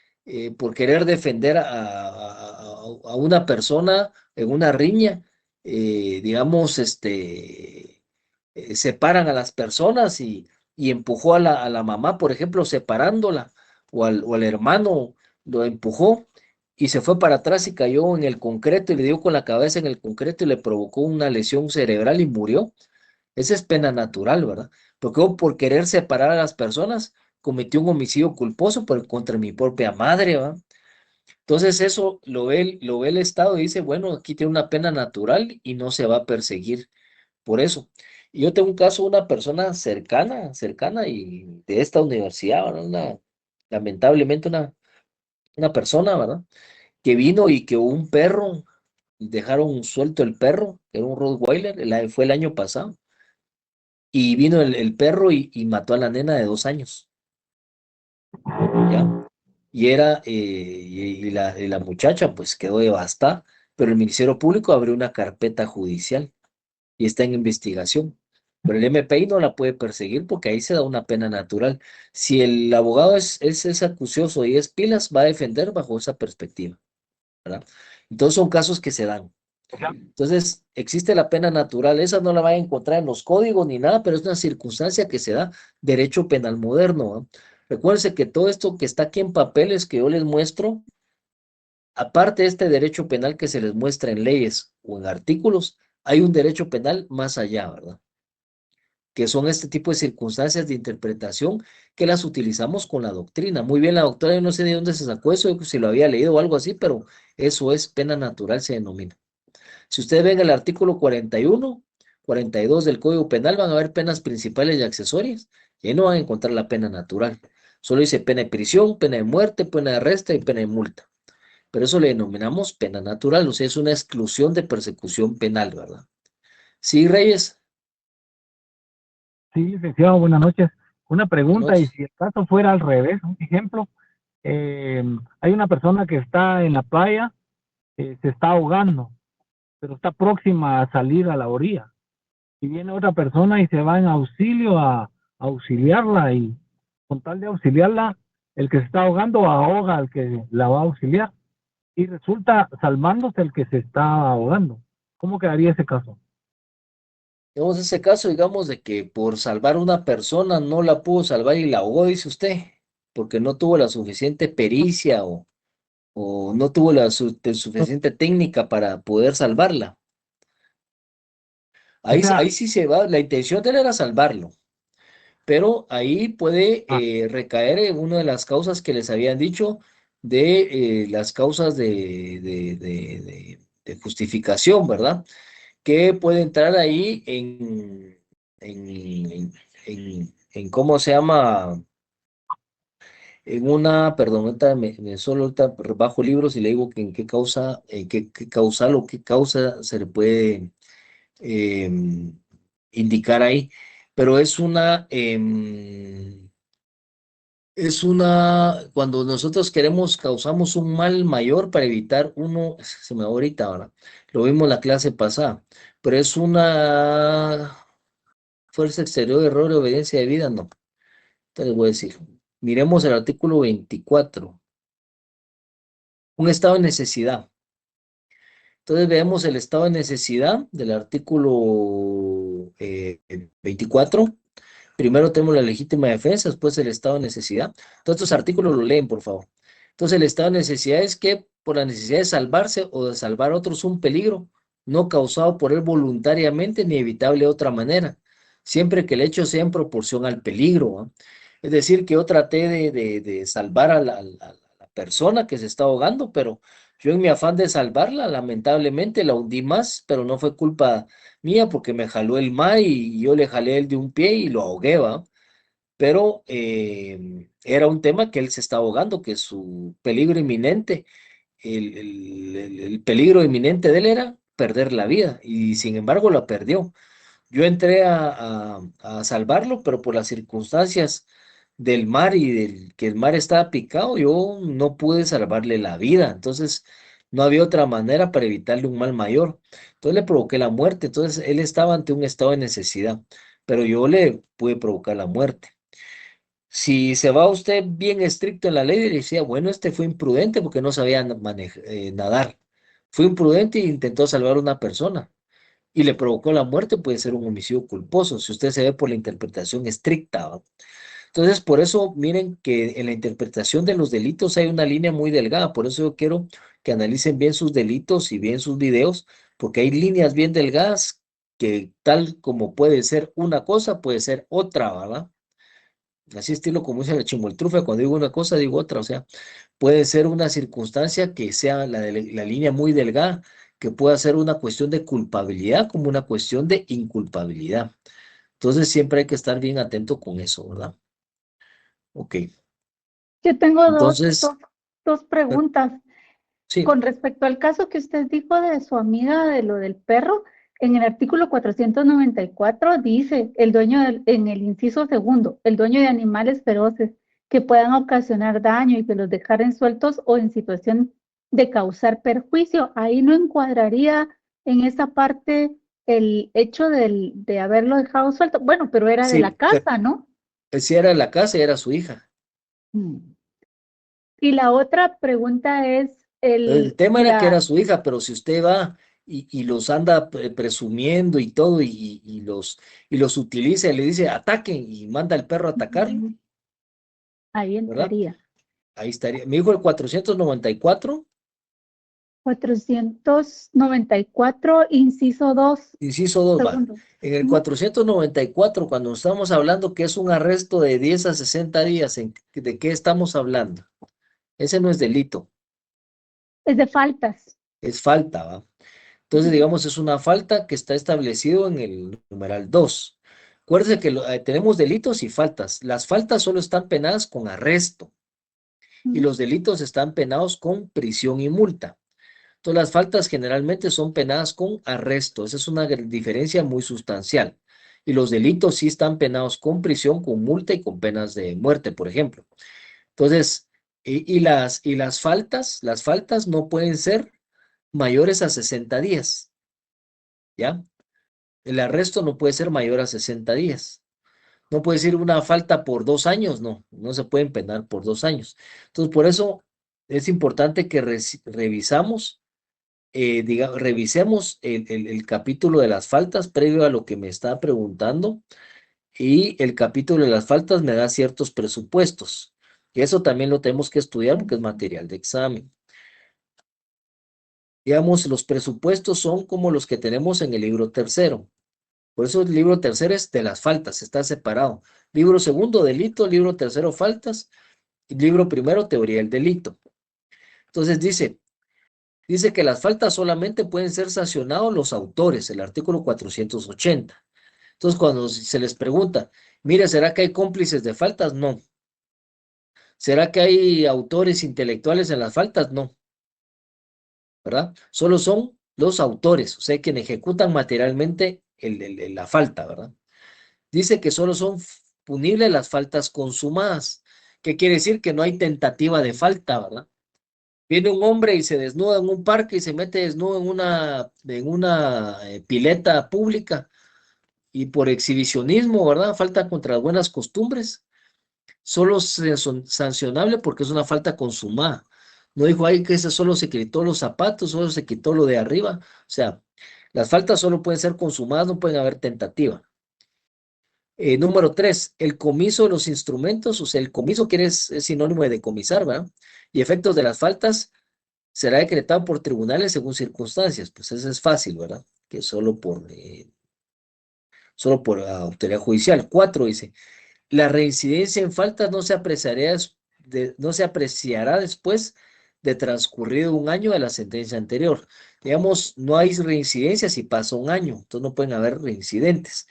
por querer defender a una persona en una riña, digamos, separan a las personas y empujó a la mamá, por ejemplo, separándola, o al hermano lo empujó y se fue para atrás y cayó en el concreto y le dio con la cabeza en el concreto y le provocó una lesión cerebral y murió. Esa es pena natural, ¿verdad? Porque por querer separar a las personas cometió un homicidio culposo contra mi propia madre, ¿verdad? Entonces eso lo ve el Estado y dice, bueno, aquí tiene una pena natural y no se va a perseguir por eso. Y yo tengo un caso de una persona cercana y de esta universidad, ¿verdad? Lamentablemente una persona, ¿verdad? Que vino y que un perro, dejaron suelto el perro, era un Rottweiler, fue el año pasado, y vino el perro y mató a la nena de 2 años, ¿ya? Y la muchacha pues quedó devastada, pero el Ministerio Público abrió una carpeta judicial y está en investigación. Pero el MPI no la puede perseguir porque ahí se da una pena natural. Si el abogado es acucioso y es pilas, va a defender bajo esa perspectiva, ¿verdad? Entonces son casos que se dan. Entonces, existe la pena natural, esa no la va a encontrar en los códigos ni nada, pero es una circunstancia que se da derecho penal moderno, ¿no? Recuérdense que todo esto que está aquí en papeles que yo les muestro, aparte de este derecho penal que se les muestra en leyes o en artículos, hay un derecho penal más allá, ¿verdad? Que son este tipo de circunstancias de interpretación que las utilizamos con la doctrina. Muy bien, la doctora, yo no sé de dónde se sacó eso, si lo había leído o algo así, pero eso es pena natural, se denomina. Si ustedes ven el artículo 41, 42 del Código Penal, van a ver penas principales y accesorias, y ahí no van a encontrar la pena natural. Solo dice pena de prisión, pena de muerte, pena de arresto y pena de multa. Pero eso le denominamos pena natural, o sea, es una exclusión de persecución penal, ¿verdad? Sí, Reyes. Sí, licenciado, buenas noches. Una Buenas pregunta, y noches. si el caso fuera al revés, un ejemplo, hay una persona que está en la playa, se está ahogando, pero está próxima a salir a la orilla, y viene otra persona y se va en auxilio a auxiliarla, y con tal de auxiliarla, el que se está ahogando ahoga al que la va a auxiliar, y resulta salvándose el que se está ahogando. ¿Cómo quedaría ese caso? Tenemos ese caso, digamos, de que por salvar a una persona no la pudo salvar y la ahogó, dice usted, porque no tuvo la suficiente pericia o no tuvo la suficiente técnica para poder salvarla. O sea, Ahí sí se va, la intención de él era salvarlo, pero ahí puede ah, recaer en una de las causas que les habían dicho, de las causas justificación, ¿verdad? Que puede entrar ahí en ¿cómo se llama? En una, perdón, ahorita solo ahorita bajo libros y le digo que en qué causa, qué causal o qué causa se le puede indicar ahí, pero cuando nosotros causamos un mal mayor para evitar uno, se me va ahorita ahora, lo vimos en la clase pasada, pero es una fuerza exterior, error, obediencia de vida, no. Entonces les voy a decir, miremos el artículo 24, un estado de necesidad. Entonces vemos el estado de necesidad del artículo 24. Primero tenemos la legítima defensa, después el estado de necesidad. Todos estos artículos lo leen, por favor. Entonces el estado de necesidad es que por la necesidad de salvarse o de salvar a otros un peligro, no causado por él voluntariamente ni evitable de otra manera, siempre que el hecho sea en proporción al peligro, ¿va? Es decir, que yo traté de salvar a la persona que se está ahogando, pero yo en mi afán de salvarla, lamentablemente la hundí más, pero no fue culpa mía porque me jaló el mar y yo le jalé el de un pie y lo ahogué, ¿va? Pero era un tema que él se está ahogando, que su peligro inminente, el peligro inminente de él era perder la vida y sin embargo la perdió. Yo entré a salvarlo, pero por las circunstancias del mar y del que el mar estaba picado, yo no pude salvarle la vida. Entonces, no había otra manera para evitarle un mal mayor. Entonces le provoqué la muerte. Entonces, él estaba ante un estado de necesidad, pero yo le pude provocar la muerte. Si se va usted bien estricto en la ley, le decía, bueno, este fue imprudente porque no sabía nadar. Fue imprudente e intentó salvar a una persona y le provocó la muerte, puede ser un homicidio culposo, si usted se ve por la interpretación estricta, ¿va? Entonces, por eso, miren que en la interpretación de los delitos hay una línea muy delgada, por eso yo quiero que analicen bien sus delitos y bien sus videos, porque hay líneas bien delgadas que tal como puede ser una cosa, puede ser otra, ¿verdad? Así estilo como dice la chimoltrufe, cuando digo una cosa, digo otra, o sea, puede ser una circunstancia que sea la línea muy delgada, que pueda ser una cuestión de culpabilidad como una cuestión de inculpabilidad. Entonces siempre hay que estar bien atento con eso, ¿verdad? Ok, Yo tengo entonces, dos eh, preguntas. sí, Con respecto al caso que usted dijo de su amiga de lo del perro, en el artículo 494 dice en el inciso segundo, el dueño de animales feroces que puedan ocasionar daño y que los dejaren sueltos o en situación de causar perjuicio. Ahí no encuadraría en esa parte el hecho de haberlo dejado suelto. Bueno, pero era de la sí, casa, ¿no? si era la casa, era su hija. Mm. Y la otra pregunta es El tema era que era su hija, pero si usted va y los anda presumiendo y todo y los utiliza y le dice ataquen y manda al perro a atacarlo, ahí ¿verdad? entraría. Ahí estaría. Me dijo el 494, 494, inciso 2, inciso 2 va. segundo. En el Ujú. 494, cuando estamos hablando que es un arresto de 10 a 60 días, ¿de qué estamos hablando? Ese no es delito, Es de faltas. es falta, ¿va? Entonces, Ujú. digamos, es una falta que está establecido en el numeral 2. Acuérdense que tenemos delitos y faltas. Las faltas solo están penadas con arresto y Ujú. los delitos están penados con prisión y multa. Entonces, las faltas generalmente son penadas con arresto. Esa es una diferencia muy sustancial. Y los delitos sí están penados con prisión, con multa y con penas de muerte, por ejemplo. Entonces, las faltas no pueden ser mayores a 60 días, ¿ya? El arresto no puede ser mayor a 60 días. No puede ser una falta por 2 años, no, no se pueden penar por 2 años. Entonces, por eso es importante que revisemos el capítulo de las faltas previo a lo que me está preguntando y el capítulo de las faltas me da ciertos presupuestos. Y eso también lo tenemos que estudiar porque es material de examen. Digamos, los presupuestos son como los que tenemos en el libro tercero. Por eso el libro tercero es de las faltas, está separado. Libro segundo, delito, libro tercero, faltas, y libro primero, teoría del delito. Entonces dice, Dice que las faltas solamente pueden ser sancionados los autores, el artículo 480. Entonces, cuando se les pregunta, mire, ¿será que hay cómplices de faltas? No. ¿Será que hay autores intelectuales en las faltas? No, ¿verdad? Solo son los autores, o sea, quienes ejecutan materialmente la falta, ¿verdad? Dice que solo son punibles las faltas consumadas. ¿Qué quiere decir? Que no hay tentativa de falta, ¿verdad? Viene un hombre y se desnuda en un parque y se mete desnudo en una pileta pública y por exhibicionismo, ¿verdad? Falta contra las buenas costumbres. Solo son sancionable porque es una falta consumada. No dijo, ay, que ese solo se quitó los zapatos, solo se quitó lo de arriba. O sea, las faltas solo pueden ser consumadas, no pueden haber tentativa. Número 3, el comiso de los instrumentos, o sea, el comiso es sinónimo de decomisar, ¿verdad? Y efectos de las faltas será decretado por tribunales según circunstancias. Pues eso es fácil, ¿verdad? Que solo por autoridad judicial. 4 dice, la reincidencia en faltas no se apreciará después de transcurrido un año de la sentencia anterior. Digamos, no hay reincidencia si pasa un año, entonces no pueden haber reincidentes.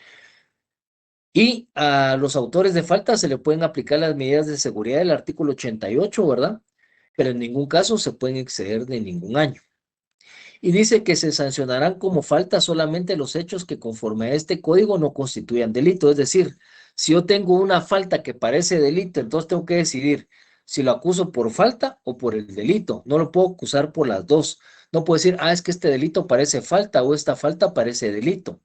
Y a los autores de falta se le pueden aplicar las medidas de seguridad del artículo 88, ¿verdad? Pero en ningún caso se pueden exceder de ningún año. Y dice que se sancionarán como falta solamente los hechos que conforme a este código no constituyan delito. Es decir, si yo tengo una falta que parece delito, entonces tengo que decidir si lo acuso por falta o por el delito. No lo puedo acusar por las dos. No puedo decir, es que este delito parece falta o esta falta parece delito.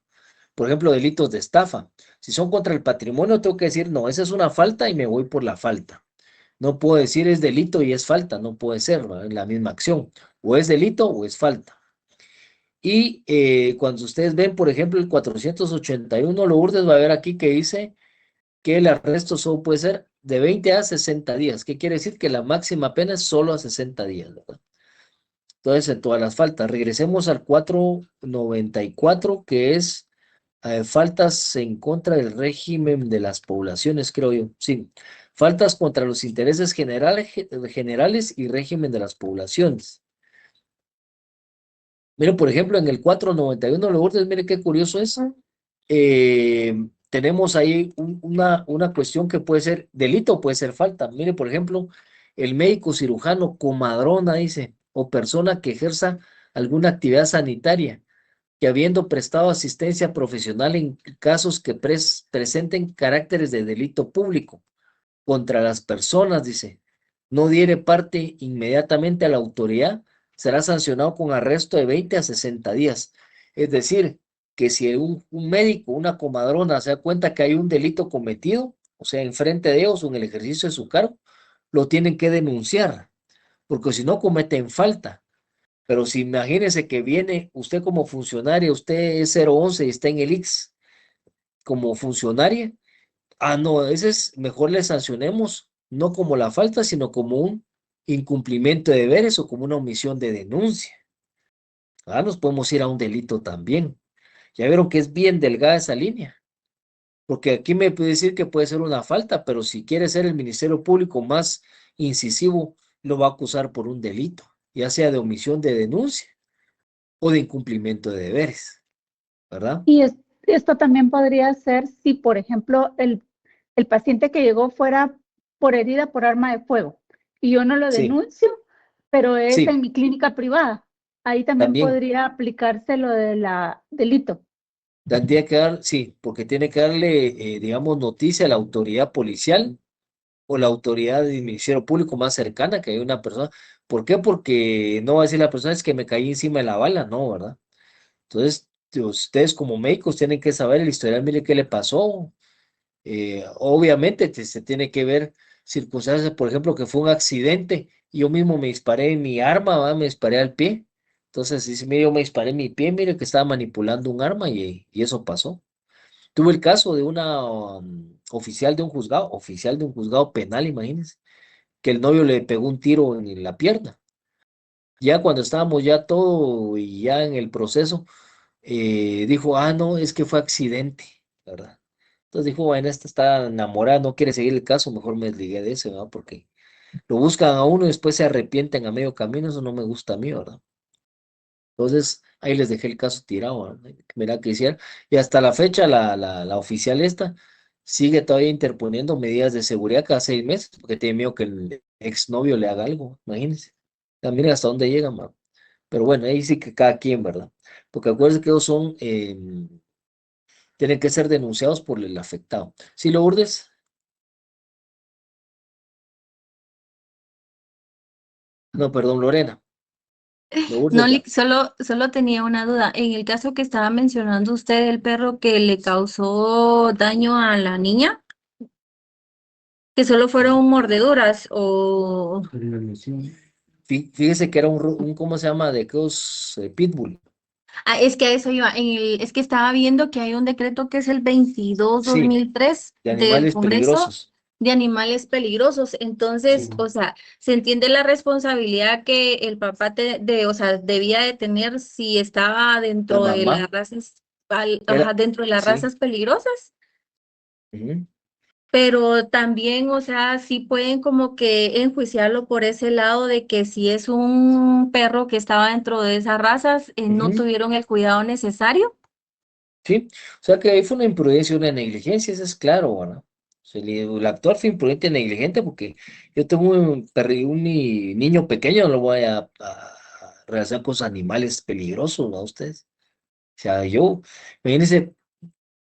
Por ejemplo, delitos de estafa. Si son contra el patrimonio, tengo que decir, no, esa es una falta y me voy por la falta. No puedo decir es delito y es falta, no puede ser, ¿verdad? En la misma acción. O es delito o es falta. Y cuando ustedes ven, por ejemplo, el 481, Lourdes va a ver aquí que dice que el arresto solo puede ser de 20 a 60 días. ¿Qué quiere decir? Que la máxima pena es solo a 60 días, ¿verdad? Entonces, en todas las faltas. Regresemos al 494, que es faltas en contra del régimen de las poblaciones, creo yo. Sí, faltas contra los intereses generales y régimen de las poblaciones. Miren, por ejemplo, en el 491, Lourdes, mire qué curioso es. Tenemos ahí una cuestión que puede ser delito o puede ser falta. Mire, por ejemplo, el médico cirujano comadrona, dice, o persona que ejerza alguna actividad sanitaria, que habiendo prestado asistencia profesional en casos que presenten caracteres de delito público contra las personas, dice, no diere parte inmediatamente a la autoridad, será sancionado con arresto de 20 a 60 días. Es decir, que si un médico, una comadrona se da cuenta que hay un delito cometido, o sea, enfrente de ellos o en el ejercicio de su cargo, lo tienen que denunciar, porque si no cometen falta. Pero si imagínese que viene usted como funcionaria, usted es 011 y está en el IX como funcionaria, no, ese es, mejor le sancionemos, no como la falta, sino como un incumplimiento de deberes o como una omisión de denuncia. Nos podemos ir a un delito también. Ya vieron que es bien delgada esa línea, porque aquí me puede decir que puede ser una falta, pero si quiere ser el Ministerio Público más incisivo, lo va a acusar por un delito, ya sea de omisión de denuncia o de incumplimiento de deberes, ¿verdad? Y esto también podría ser si, por ejemplo, el paciente que llegó fuera por herida por arma de fuego y yo no lo Sí, denuncio, pero es sí, en mi clínica privada. Ahí también también. podría aplicarse lo de la delito. Tendría que sí, porque tiene que darle, digamos, noticia a la autoridad policial o la autoridad del Ministerio Público más cercana que hay una persona. ¿Por qué? Porque no va a decir la persona es que me caí encima de la bala, no, ¿verdad? Entonces, ustedes como médicos tienen que saber el historial, mire qué le pasó. Obviamente se tiene que ver circunstancias, por ejemplo, que fue un accidente y yo mismo me disparé en mi arma, ¿verdad? Me disparé al pie. Entonces, dice, mire, yo me disparé en mi pie, mire que estaba manipulando un arma y eso pasó. Tuve el caso de una oficial de un juzgado penal, imagínense, que el novio le pegó un tiro en la pierna. Ya cuando estábamos ya todo y ya en el proceso, dijo, no, es que fue accidente, ¿verdad? Entonces dijo, bueno, esta está enamorada, no quiere seguir el caso, mejor me desligué de ese, ¿verdad? Porque lo buscan a uno y después se arrepienten a medio camino, eso no me gusta a mí, ¿verdad? Entonces, ahí les dejé el caso tirado, ¿verdad? Mira que hicieron. Y hasta la fecha, la oficial esta sigue todavía interponiendo medidas de seguridad cada 6 meses, porque tiene miedo que el exnovio le haga algo, imagínense. Miren hasta dónde llegan, ma. Pero bueno, ahí sí que cada quien, ¿verdad? Porque acuérdense que ellos son, tienen que ser denunciados por el afectado. ¿Sí, Lourdes? No, perdón, Lorena. No, Lourdes ya. solo tenía una duda. En el caso que estaba mencionando usted, el perro que le causó daño a la niña, que solo fueron mordeduras o... Fíjese que era ¿cómo se llama? De aquellos pitbull. Ah, es que a eso iba. Es que estaba viendo que hay un decreto que es el 22 Sí, 2003 de del animales Congreso peligrosos. de animales peligrosos. Entonces, Sí. o sea, se entiende la responsabilidad que el papá o sea, debía de tener si estaba La dentro de las mamá razas, era, dentro de las sí. razas peligrosas. Ujú, Pero también, o sea, sí pueden como que enjuiciarlo por ese lado de que si es un perro que estaba dentro de esas razas, no ujú. tuvieron el cuidado necesario. Sí, o sea que ahí fue una imprudencia, una negligencia, eso es claro, ¿verdad? O sea, el actuar fue imprudente y negligente porque yo tengo un niño pequeño, no lo voy a realizar con animales peligrosos, ¿no? Ustedes. O sea, imagínense,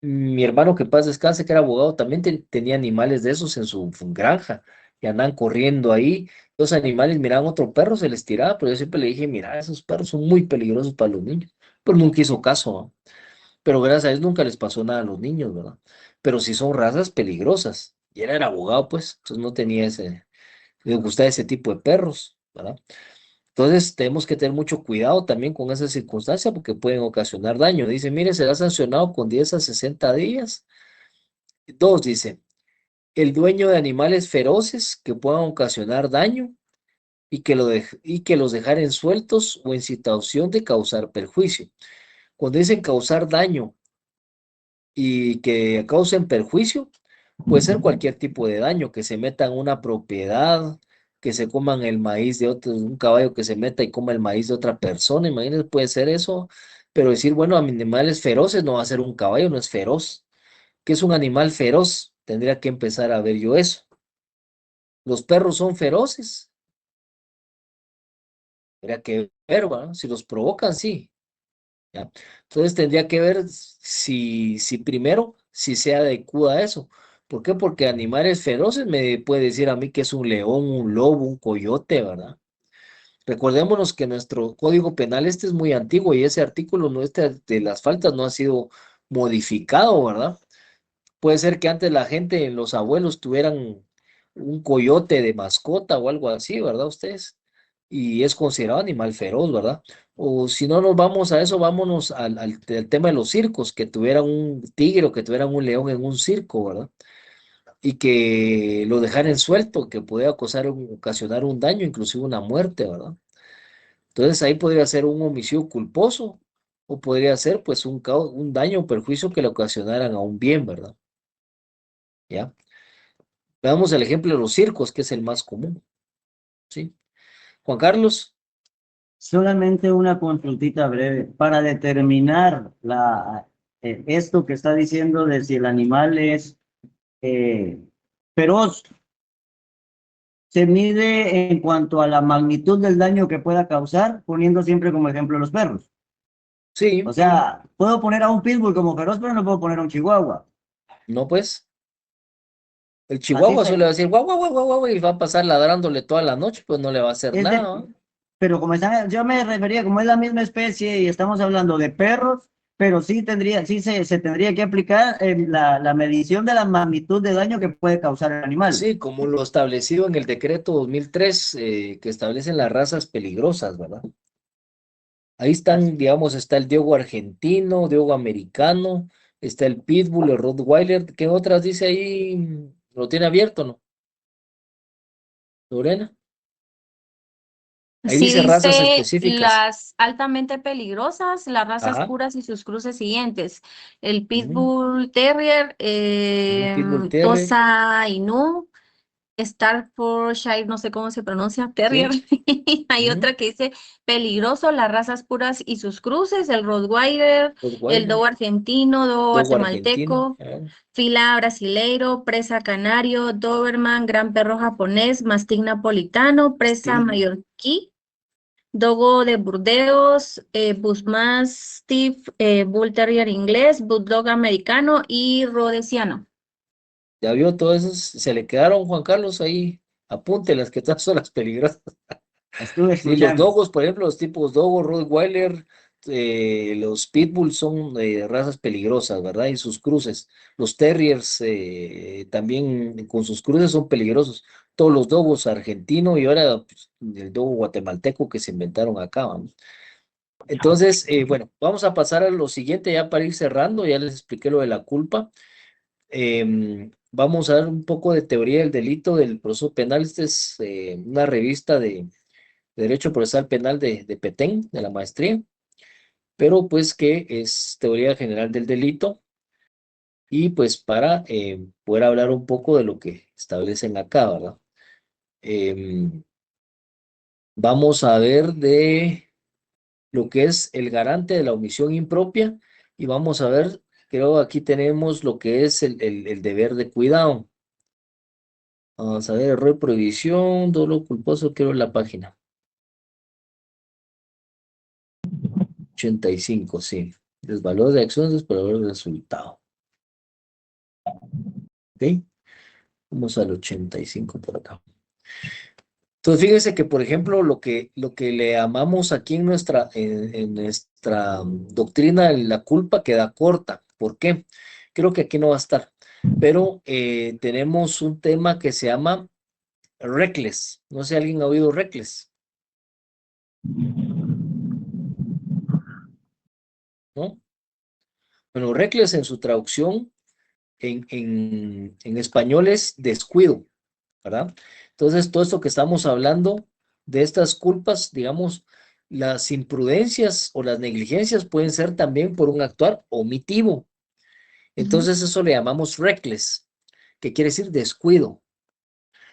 mi hermano que paz descanse, que era abogado, también tenía animales de esos en su granja y andaban corriendo ahí. Los animales miraban otro perro, se les tiraba, pero yo siempre le dije, mira, esos perros son muy peligrosos para los niños. Pero nunca hizo caso, ¿no? Pero gracias a Dios nunca les pasó nada a los niños, ¿verdad? Pero sí son razas peligrosas. Y él era abogado, pues, entonces no tenía le gustaba ese tipo de perros, ¿verdad? Entonces tenemos que tener mucho cuidado también con esa circunstancia porque pueden ocasionar daño. Dice, mire, será sancionado con 10 a 60 días. Dos, dice, el dueño de animales feroces que puedan ocasionar daño y que los dejaren sueltos o en situación de causar perjuicio. Cuando dicen causar daño y que causen perjuicio, puede ser cualquier tipo de daño, que se meta en una propiedad, que se coman el maíz de otro, un caballo que se meta y coma el maíz de otra persona, imagínense, puede ser eso, pero decir, bueno, animales feroces no va a ser un caballo, no es feroz. ¿Qué es un animal feroz? Tendría que empezar a ver yo eso. Los perros son feroces, tendría que ver, ¿verdad? Si los provocan, sí. ¿Ya? Entonces tendría que ver si primero, si se adecua a eso. ¿Por qué? Porque animales feroces me puede decir a mí que es un león, un lobo, un coyote, ¿verdad? Recordémonos que nuestro código penal este es muy antiguo y ese artículo no este de las faltas no ha sido modificado, ¿verdad? Puede ser que antes la gente, los abuelos tuvieran un coyote de mascota o algo así, ¿verdad? Ustedes. Y es considerado animal feroz, ¿verdad? O si no nos vamos a eso, vámonos al tema de los circos, que tuvieran un tigre o que tuvieran un león en un circo, ¿verdad? Y que lo dejaran suelto, que puede ocasionar un daño, inclusive una muerte, ¿verdad? Entonces ahí podría ser un homicidio culposo o podría ser pues un daño o perjuicio que le ocasionaran a un bien, ¿verdad? ¿Ya? Veamos el ejemplo de los circos, que es el más común, ¿sí? Juan Carlos, Solamente una consultita breve para determinar esto que está diciendo de si el animal es eh, feroz. Se mide en cuanto a la magnitud del daño que pueda causar, poniendo siempre como ejemplo los perros. sí, O sea, puedo poner a un pitbull como feroz, pero no puedo poner a un chihuahua. no pues, el Así chihuahua suele se, decir guau, guau, guau, guau, guau, y va a pasar ladrándole toda la noche, pues no le va a hacer es nada, de, ¿no? pero como están, yo me refería, como es la misma especie y estamos hablando de perros, pero sí tendría, se tendría que aplicar la medición de la magnitud de daño que puede causar el animal. Sí, como lo establecido en el decreto 2003, que establecen las razas peligrosas, ¿verdad? Ahí están, digamos, está el Diogo argentino, Diogo americano, está el Pitbull, el Rottweiler, ¿qué otras dice ahí? ¿Lo tiene abierto, no? Lorena, ahí Sí, dice razas dice específicas. las altamente peligrosas, las razas Ajá. puras y sus cruces siguientes. El Ujú, Pitbull Terrier, ujú, Pitbull Terrier. Tosa Inu, Staffordshire, no sé cómo se pronuncia, Terrier. Hay Ujú. otra que dice peligroso, las razas puras y sus cruces, el Rottweiler, el Rottweiler, Dogo argentino, Dogo Dogo argentino. guatemalteco, Fila brasileiro, Presa canario, Doberman, Gran perro japonés, Mastín napolitano, Presa Sting. mallorquí, Dogo de Burdeos, Bullmastiff, Bull Terrier inglés, Bulldog americano y Rhodesiano. Ya vio todos esos, se le quedaron, Juan Carlos, ahí, apúntelas, que todas son las peligrosas. Estuve Sí, los escuchando. dogos, por ejemplo, los tipos dogo, Rottweiler, los pitbull son razas peligrosas, ¿verdad? Y sus cruces. Los terriers también con sus cruces son peligrosos. Todos los dogos argentinos y ahora pues, el dogo guatemalteco que se inventaron acá, vamos. Entonces, bueno, vamos a pasar a lo siguiente ya para ir cerrando. Ya les expliqué lo de la culpa. Vamos a dar un poco de teoría del delito del proceso penal. Esta es una revista de Derecho Procesal Penal de Petén, de la maestría, pero pues que es teoría general del delito y pues para poder hablar un poco de lo que establecen acá, ¿verdad? Em, Vamos a ver de lo que es el garante de la omisión impropia y vamos a ver, creo aquí tenemos lo que es el deber de cuidado. Vamos a ver, error, prohibición, dolo culposo, quiero la página. 85, sí. Desvalor de acciones, desvalor de resultado. ¿Ok? Vamos al 85 por acá. Entonces, fíjese que, por ejemplo, lo que le llamamos aquí en nuestra doctrina, la culpa queda corta. ¿Por qué? Creo que aquí no va a estar. Pero tenemos un tema que se llama reckless. No sé si alguien ha oído reckless, ¿no? Bueno, reckless en su traducción en español es descuido, ¿verdad? Entonces, todo esto que estamos hablando de estas culpas, digamos, las imprudencias o las negligencias pueden ser también por un actuar omitivo. Entonces, eso le llamamos reckless, que quiere decir descuido.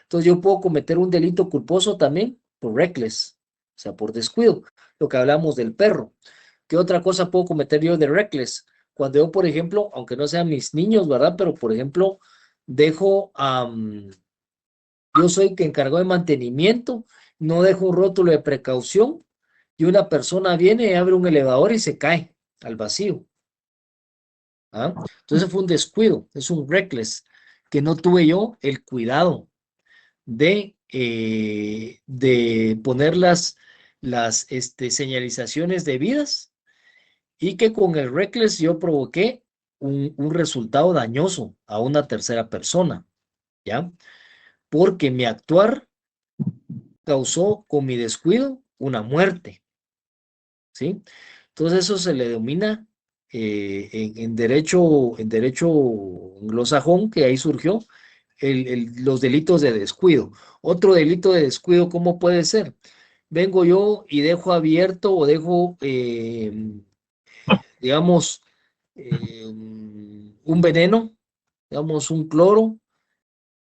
Entonces, yo puedo cometer un delito culposo también por reckless, o sea, por descuido. Lo que hablamos del perro. ¿Qué otra cosa puedo cometer yo de reckless? Cuando yo, por ejemplo, aunque no sean mis niños, ¿verdad? Pero, por ejemplo, dejo yo soy que encargó de mantenimiento, no dejo un rótulo de precaución y una persona viene y abre un elevador y se cae al vacío. ¿Ah? Entonces fue un descuido, es un reckless, que no tuve yo el cuidado de poner las señalizaciones debidas y que con el reckless yo provoqué un resultado dañoso a una tercera persona, ¿ya? Porque mi actuar causó con mi descuido una muerte, ¿sí? Entonces eso se le denomina en derecho anglosajón, que ahí surgió, los delitos de descuido. Otro delito de descuido, ¿cómo puede ser? Vengo yo y dejo abierto o dejo, digamos, un veneno, digamos, un cloro,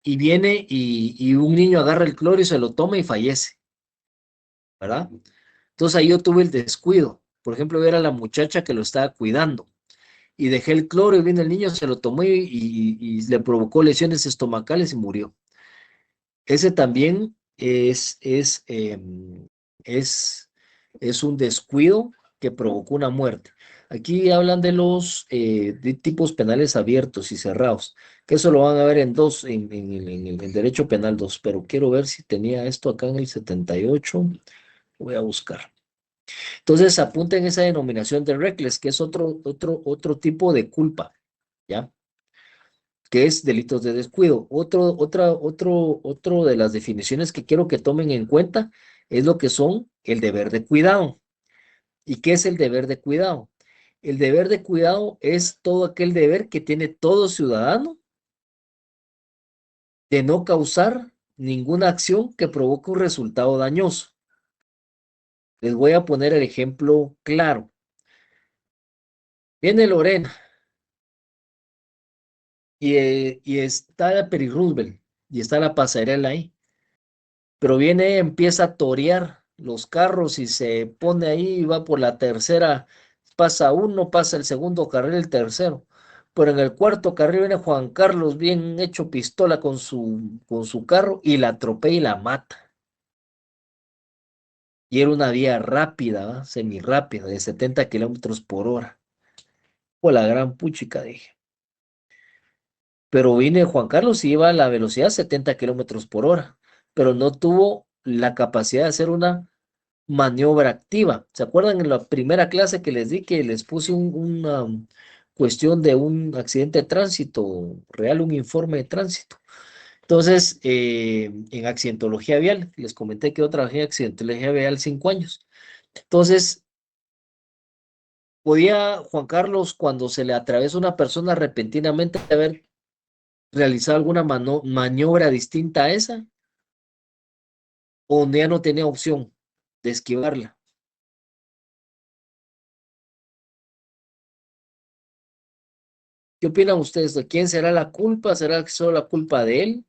y viene y un niño agarra el cloro y se lo toma y fallece, ¿verdad? Entonces ahí yo tuve el descuido. Por ejemplo, era la muchacha que lo estaba cuidando y dejé el cloro y vino el niño, se lo tomó y le provocó lesiones estomacales y murió. Ese también es, es un descuido que provocó una muerte. Aquí hablan de los de tipos penales abiertos y cerrados, que eso lo van a ver en dos, en el derecho penal 2, pero quiero ver si tenía esto acá en el 78. Voy a buscar. Entonces apunten esa denominación de reckless, que es otro tipo de culpa, ¿ya? Que es delitos de descuido. Otro de las definiciones que quiero que tomen en cuenta es lo que son el deber de cuidado. ¿Y qué es el deber de cuidado? El deber de cuidado es todo aquel deber que tiene todo ciudadano de no causar ninguna acción que provoque un resultado dañoso. Les voy a poner el ejemplo claro. Viene Lorena y está Peri Roosevelt y está la pasarela ahí. Pero viene, empieza a torear los carros y se pone ahí y va por la tercera, pasa uno, pasa el segundo carril, el tercero. Pero en el cuarto carril viene Juan Carlos bien hecho pistola con su carro y la atropella y la mata. Y era una vía rápida, ¿va? Semirápida, de 70 kilómetros por hora. O la gran puchica, dije. Pero vine Juan Carlos y iba a la velocidad 70 kilómetros por hora, pero no tuvo la capacidad de hacer una maniobra activa. ¿Se acuerdan en la primera clase que les di que les puse una cuestión de un accidente de tránsito real, un informe de tránsito? Entonces, en accidentología vial, les comenté que yo trabajé en accidentología vial 5 años. Entonces, podía Juan Carlos, cuando se le atraviesa una persona repentinamente, haber realizado alguna maniobra distinta a esa, o ya no tenía opción de esquivarla. ¿Qué opinan ustedes? ¿De quién será la culpa? ¿Será solo la culpa de él?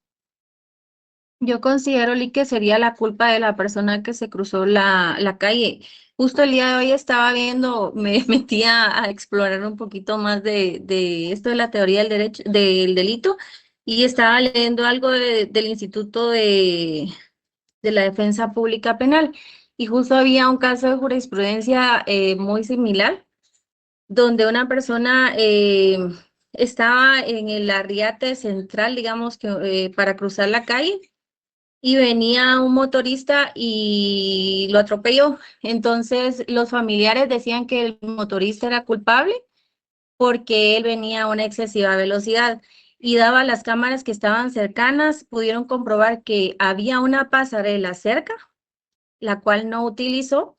Yo considero, Lee, que sería la culpa de la persona que se cruzó la calle. Justo el día de hoy estaba viendo, me metí a explorar un poquito más de esto de la teoría del derecho, del delito, y estaba leyendo algo del Instituto de la Defensa Pública Penal. Y justo había un caso de jurisprudencia muy similar, donde una persona estaba en el arriate central, digamos, que para cruzar la calle y venía un motorista y lo atropelló. Entonces, los familiares decían que el motorista era culpable porque él venía a una excesiva velocidad y daba las cámaras que estaban cercanas, pudieron comprobar que había una pasarela cerca, la cual no utilizó,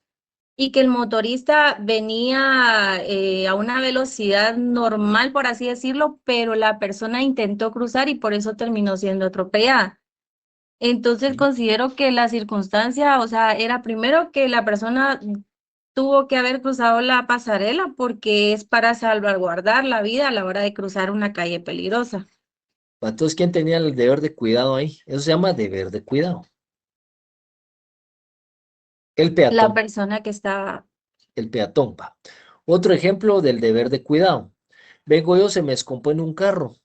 y que el motorista venía a una velocidad normal, por así decirlo, pero la persona intentó cruzar y por eso terminó siendo atropellada. Entonces considero que la circunstancia, o sea, era primero que la persona tuvo que haber cruzado la pasarela porque es para salvaguardar la vida a la hora de cruzar una calle peligrosa. Entonces, ¿quién tenía el deber de cuidado ahí? Eso se llama deber de cuidado. El La peatón, persona que estaba, el peatón, va. Otro ejemplo del deber de cuidado. Vengo yo, se me descompone un carro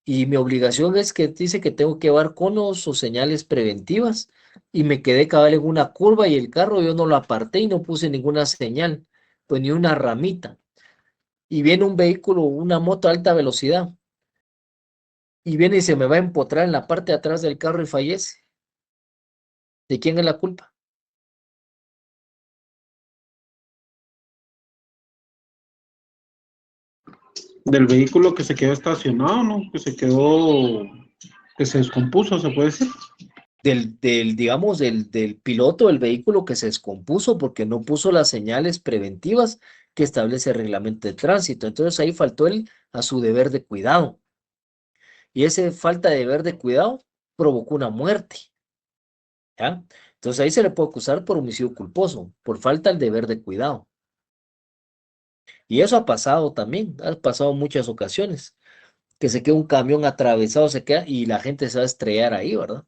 y mi obligación es que dice que tengo que llevar conos o señales preventivas y me quedé cabal en una curva y el carro yo no lo aparté y no puse ninguna señal, pues ni una ramita. Y viene un vehículo, una moto a alta velocidad y viene y se me va a empotrar en la parte de atrás del carro y fallece. ¿De quién es la culpa? Del vehículo que se quedó estacionado, ¿no? Que se descompuso, se puede decir. Digamos, del piloto del vehículo que se descompuso porque no puso las señales preventivas que establece el reglamento de tránsito. Entonces ahí faltó él a su deber de cuidado. Y esa falta de deber de cuidado provocó una muerte. ¿Ya? Entonces ahí se le puede acusar por homicidio culposo, por falta del deber de cuidado. Y eso ha pasado también, ha pasado en muchas ocasiones, que se queda un camión atravesado, se queda y la gente se va a estrellar ahí, ¿verdad?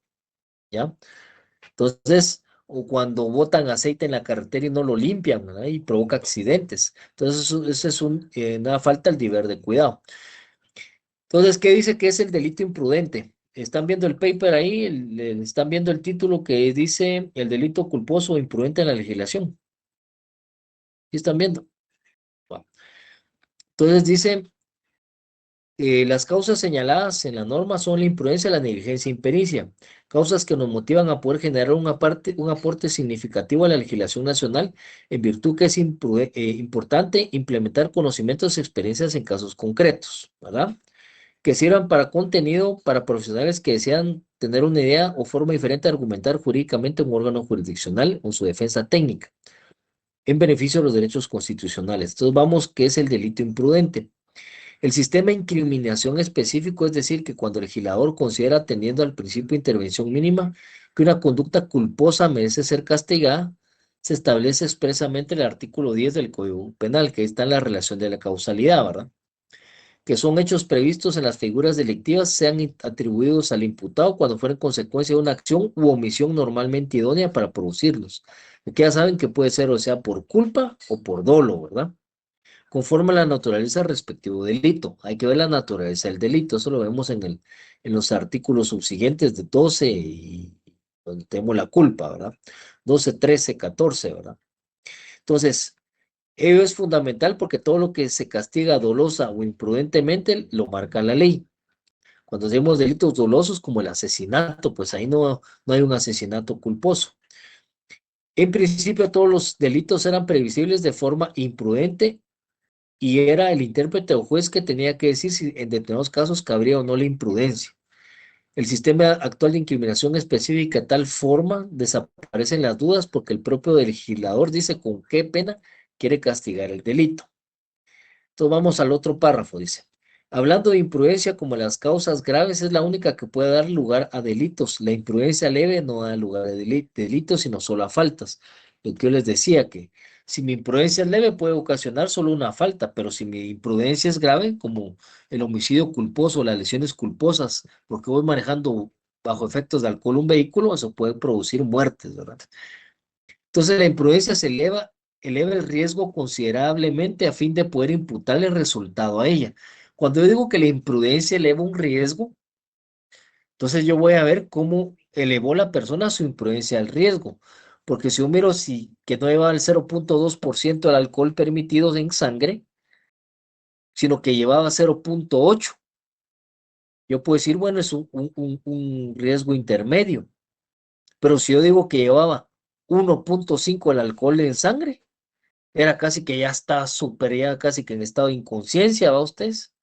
¿Ya? Entonces, o cuando botan aceite en la carretera y no lo limpian, ¿verdad? Y provoca accidentes. Entonces, eso es una falta del deber de cuidado. Entonces, ¿qué dice que es el delito imprudente? Están viendo el paper ahí, están viendo el título que dice el delito culposo o imprudente en la legislación. ¿Sí están viendo? Bueno. Entonces dice, las causas señaladas en la norma son la imprudencia, la negligencia e impericia, causas que nos motivan a poder generar un aporte significativo a la legislación nacional, en virtud que es importante implementar conocimientos y experiencias en casos concretos, ¿verdad? Que sirvan para contenido para profesionales que desean tener una idea o forma diferente de argumentar jurídicamente un órgano jurisdiccional o su defensa técnica, en beneficio de los derechos constitucionales. Entonces vamos, ¿qué es el delito imprudente? El sistema de incriminación específico, es decir, que cuando el legislador considera, atendiendo al principio de intervención mínima, que una conducta culposa merece ser castigada, se establece expresamente el artículo 10 del Código Penal, que está en la relación de la causalidad, ¿verdad? que son hechos previstos en las figuras delictivas sean atribuidos al imputado cuando fueran consecuencia de una acción u omisión normalmente idónea para producirlos. Porque ya saben que puede ser o sea por culpa o por dolo, ¿verdad? Conforme a la naturaleza del respectivo delito. Hay que ver la naturaleza del delito. Eso lo vemos en los artículos subsiguientes de 12 y donde tenemos la culpa, ¿verdad? 12, 13, 14, ¿verdad? Entonces, ello es fundamental porque todo lo que se castiga dolosa o imprudentemente lo marca la ley. Cuando hacemos delitos dolosos como el asesinato, pues ahí no hay un asesinato culposo. En principio todos los delitos eran previsibles de forma imprudente y era el intérprete o juez que tenía que decir si en determinados casos cabría o no la imprudencia. El sistema actual de incriminación específica de tal forma desaparecen las dudas porque el propio legislador dice con qué pena quiere castigar el delito. Entonces vamos al otro párrafo, dice. Hablando de imprudencia como las causas graves es la única que puede dar lugar a delitos. La imprudencia leve no da lugar a delitos, sino solo a faltas. Lo que yo les decía, que si mi imprudencia es leve puede ocasionar solo una falta, pero si mi imprudencia es grave, como el homicidio culposo, las lesiones culposas, porque voy manejando bajo efectos de alcohol un vehículo, eso puede producir muertes, ¿verdad? Entonces la imprudencia eleva el riesgo considerablemente a fin de poder imputarle el resultado a ella. Cuando yo digo que la imprudencia eleva un riesgo, entonces yo voy a ver cómo elevó la persona su imprudencia al riesgo. Porque si yo miro que no llevaba el 0.2% del alcohol permitido en sangre, sino que llevaba 0.8, yo puedo decir, bueno, es un riesgo intermedio. Pero si yo digo que llevaba 1.5 el alcohol en sangre, era casi que ya está súper, ya casi que en estado de inconsciencia, ¿va ustedes?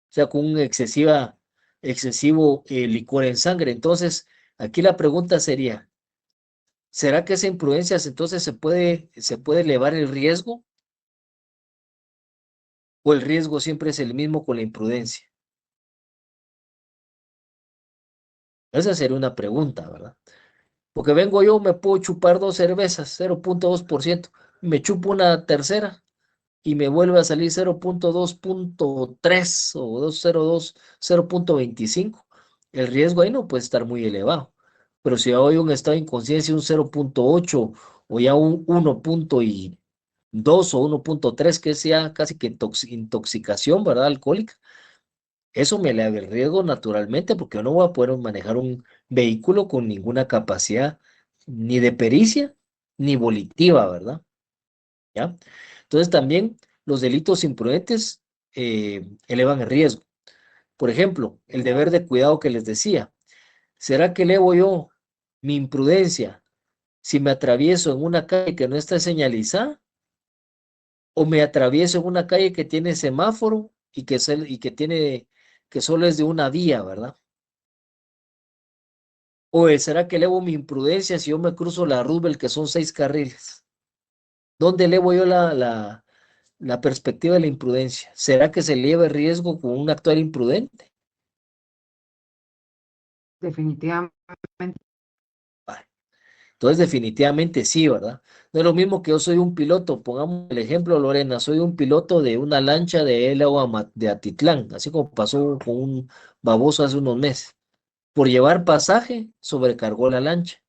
O sea, con un excesivo licor en sangre. Entonces, aquí la pregunta sería, ¿será que esa imprudencia entonces se puede elevar el riesgo? ¿O el riesgo siempre es el mismo con la imprudencia? Esa sería una pregunta, ¿verdad? Porque vengo yo, me puedo chupar 2 cervezas, 0.2%, me chupo una tercera y me vuelve a salir 0.2.3 o 202, 0.25, el riesgo ahí no puede estar muy elevado. Pero si hoy un estado de inconsciencia, un 0.8 o ya un 1.2 o 1.3, que sea casi que intoxicación, ¿verdad? Alcohólica, eso me eleva el riesgo naturalmente porque yo no voy a poder manejar un vehículo con ninguna capacidad ni de pericia ni volitiva, ¿verdad? ¿Ya? Entonces también los delitos imprudentes elevan el riesgo. Por ejemplo, el deber de cuidado que les decía. ¿Será que elevo yo mi imprudencia si me atravieso en una calle que no está señalizada? ¿O me atravieso en una calle que tiene semáforo que solo es de una vía, ¿verdad? ¿O será que elevo mi imprudencia si yo me cruzo la Roosevelt que son 6 carriles? ¿Dónde elevo yo la perspectiva de la imprudencia? ¿Será que se eleva el riesgo con un actuar imprudente? Definitivamente. Vale. Entonces, definitivamente sí, ¿verdad? No es lo mismo que yo soy un piloto, pongamos el ejemplo, Lorena, soy un piloto de una lancha de El Agua de Atitlán, así como pasó con un baboso hace unos meses. Por llevar pasaje, sobrecargó la lancha.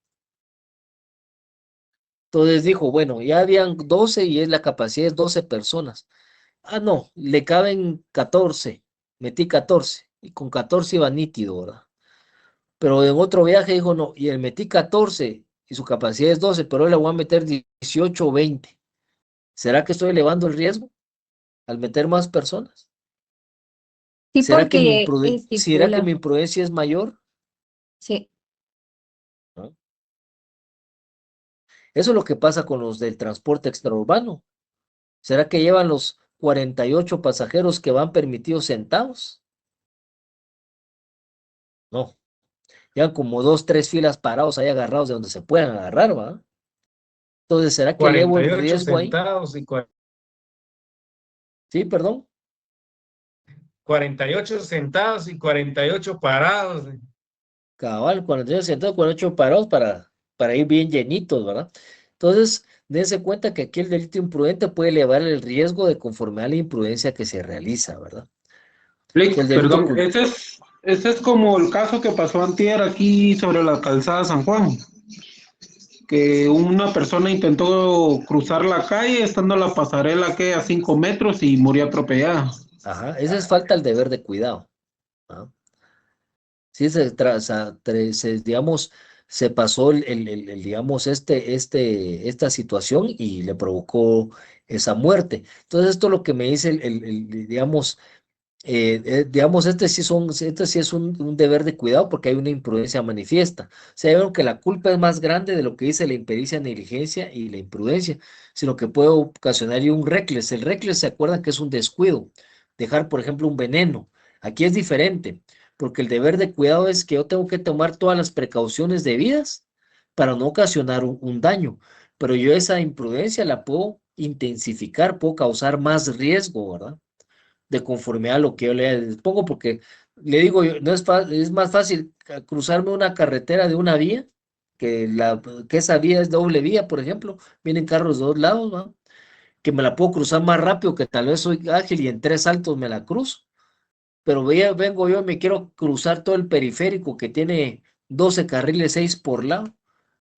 Entonces dijo, bueno, ya habían 12 y la capacidad es 12 personas. Ah, no, le caben 14, metí 14 y con 14 iba nítido, ¿verdad? Pero en otro viaje dijo, no, y él metí 14 y su capacidad es 12, pero hoy le voy a meter 18 o 20. ¿Será que estoy elevando el riesgo al meter más personas? Sí, ¿Será que porque mi estipula, imprudencia es mayor? sí. ¿No? Eso es lo que pasa con los del transporte extraurbano. ¿Será que llevan los 48 pasajeros que van permitidos sentados? No, llevan como 2, 3 filas parados ahí agarrados de donde se puedan agarrar, ¿va? Entonces, ¿será que elevo el 48 riesgo ahí? sentados y Sí, perdón. 48 sentados y 48 parados. Cabal, 48 sentados, 48 parados para ir bien llenitos, ¿verdad? Entonces, dense cuenta que aquí el delito imprudente puede elevar el riesgo de conformidad a la imprudencia que se realiza, ¿verdad? Blake, El delito perdón, oculto. ese es como el caso que pasó antier aquí sobre la calzada San Juan, que una persona intentó cruzar la calle estando en la pasarela que a 5 metros y murió atropellada. Ajá, esa es falta el deber de cuidado. ¿Ah? Sí, digamos, se pasó digamos, esta situación y le provocó esa muerte. Entonces, esto es lo que me dice digamos, digamos, este sí es un deber de cuidado porque hay una imprudencia manifiesta. O sea, yo creo que la culpa es más grande de lo que dice la impericia, negligencia y la imprudencia, sino que puede ocasionar un reckless. El reckless, ¿se acuerdan que es un descuido? Dejar, por ejemplo, un veneno. Aquí es diferente, porque el deber de cuidado es que yo tengo que tomar todas las precauciones debidas para no ocasionar un daño, pero yo esa imprudencia la puedo intensificar, puedo causar más riesgo, ¿verdad? De conformidad a lo que yo le pongo, porque le digo, no es, es más fácil cruzarme una carretera de una vía, que esa vía es doble vía, por ejemplo, vienen carros de dos lados, ¿va? Que me la puedo cruzar más rápido, que tal vez soy ágil y en 3 saltos me la cruzo, pero vengo yo y me quiero cruzar todo el periférico que tiene 12 carriles, 6 por lado.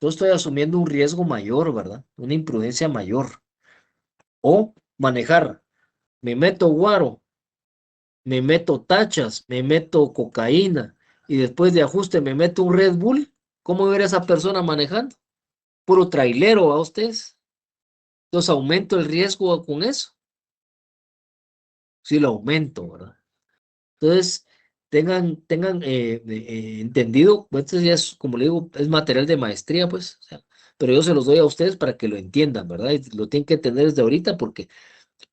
Yo estoy asumiendo un riesgo mayor, ¿verdad? Una imprudencia mayor. O manejar, me meto guaro, me meto tachas, me meto cocaína y después de ajuste me meto un Red Bull. ¿Cómo ver a esa persona manejando? Puro trailero a ustedes. Entonces aumento el riesgo con eso. Sí, lo aumento, ¿verdad? Entonces, tengan entendido, pues, esto ya es, como le digo, es material de maestría, pues, o sea, pero yo se los doy a ustedes para que lo entiendan, ¿verdad? Y lo tienen que entender desde ahorita porque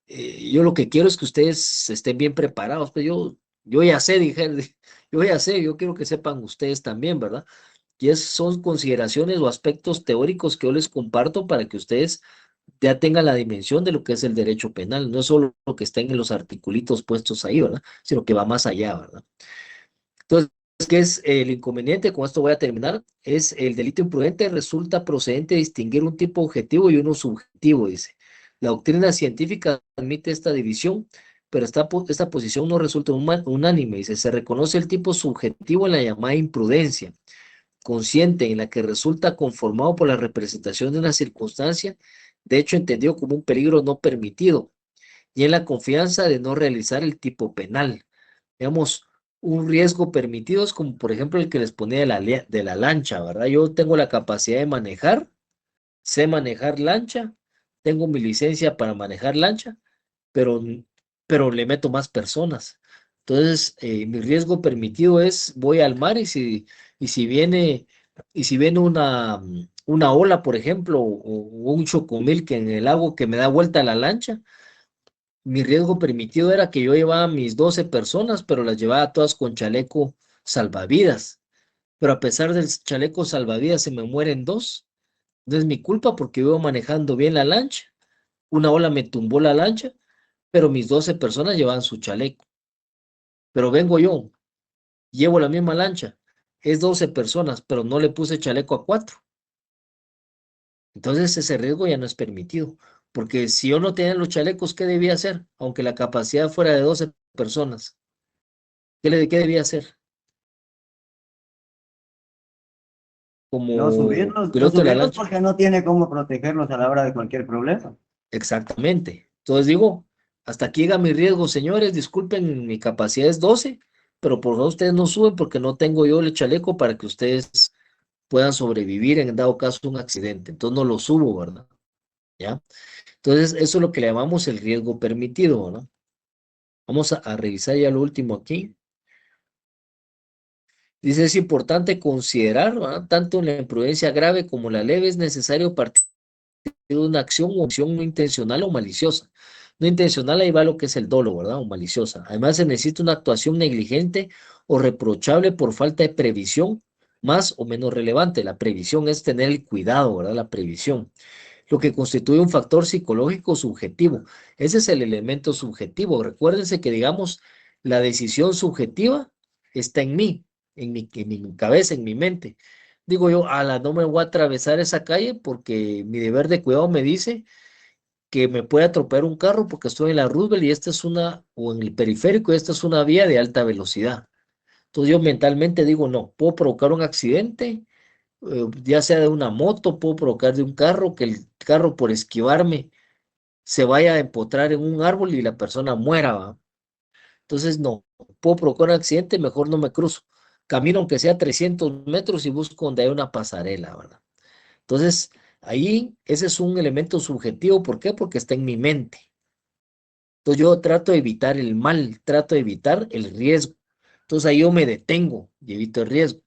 yo lo que quiero es que ustedes estén bien preparados. Pues yo ya sé, dije, yo ya sé, yo quiero que sepan ustedes también, ¿verdad? Y son consideraciones o aspectos teóricos que yo les comparto para que ustedes ya tengan la dimensión de lo que es el derecho penal. No es solo lo que está en los articulitos puestos ahí, ¿verdad? Sino que va más allá, ¿verdad? Entonces, ¿qué es el inconveniente? Con esto voy a terminar. Es el delito imprudente resulta procedente distinguir un tipo objetivo y uno subjetivo, dice. La doctrina científica admite esta división, pero esta posición no resulta unánime. Dice, se reconoce el tipo subjetivo en la llamada imprudencia, consciente en la que resulta conformado por la representación de una circunstancia, de hecho entendido como un peligro no permitido, y en la confianza de no realizar el tipo penal. Digamos, un riesgo permitido es como, por ejemplo, el que les ponía de la lancha, ¿verdad? Yo tengo la capacidad de manejar, sé manejar lancha, tengo mi licencia para manejar lancha, pero, pero le meto más personas. Entonces, mi riesgo permitido es, voy al mar y si viene, y si viene una ola, por ejemplo, o un chocomil que en el agua que me da vuelta la lancha, mi riesgo permitido era que yo llevaba mis 12 personas, pero las llevaba todas con chaleco salvavidas. Pero a pesar del chaleco salvavidas se me mueren dos. No es mi culpa porque yo iba manejando bien la lancha. Una ola me tumbó la lancha, pero mis 12 personas llevaban su chaleco. Pero vengo yo, llevo la misma lancha. Es 12 personas, pero no le puse chaleco a 4. Entonces ese riesgo ya no es permitido. Porque si yo no tenía los chalecos, ¿qué debía hacer? Aunque la capacidad fuera de 12 personas. ¿Qué debía hacer? Como No piloto de la subirlos lancha. porque no tiene cómo protegerlos a la hora de cualquier problema. Exactamente. Entonces digo, hasta aquí llega mi riesgo, señores, disculpen, mi capacidad es 12, pero por favor ustedes no suben porque no tengo yo el chaleco para que ustedes puedan sobrevivir en dado caso de un accidente. Entonces no lo subo, ¿verdad? ¿Ya? Entonces eso es lo que le llamamos el riesgo permitido, ¿no? Vamos a revisar ya lo último aquí. Dice, es importante considerar, ¿verdad? Tanto en la imprudencia grave como la leve es necesario partir de una acción o acción no intencional o maliciosa. No intencional, ahí va lo que es el dolo, ¿verdad? O maliciosa. Además, se necesita una actuación negligente o reprochable por falta de previsión, más o menos relevante. La previsión es tener el cuidado, ¿verdad? La previsión. Lo que constituye un factor psicológico subjetivo. Ese es el elemento subjetivo. Recuérdense que, digamos, la decisión subjetiva está en mí, en mi cabeza, en mi mente. Digo yo, ala, no me voy a atravesar esa calle porque mi deber de cuidado me dice que me puede atropellar un carro porque estoy en la Roosevelt y esta es o en el periférico, y esta es una vía de alta velocidad. Entonces yo mentalmente digo, no, puedo provocar un accidente, ya sea de una moto, puedo provocar de un carro, que el carro por esquivarme se vaya a empotrar en un árbol y la persona muera, ¿va? Entonces no, puedo provocar un accidente, mejor no me cruzo. Camino aunque sea 300 metros y busco donde hay una pasarela, ¿verdad? Entonces, ahí ese es un elemento subjetivo. ¿Por qué? Porque está en mi mente. Entonces yo trato de evitar el mal, trato de evitar el riesgo. Entonces ahí yo me detengo y evito el riesgo.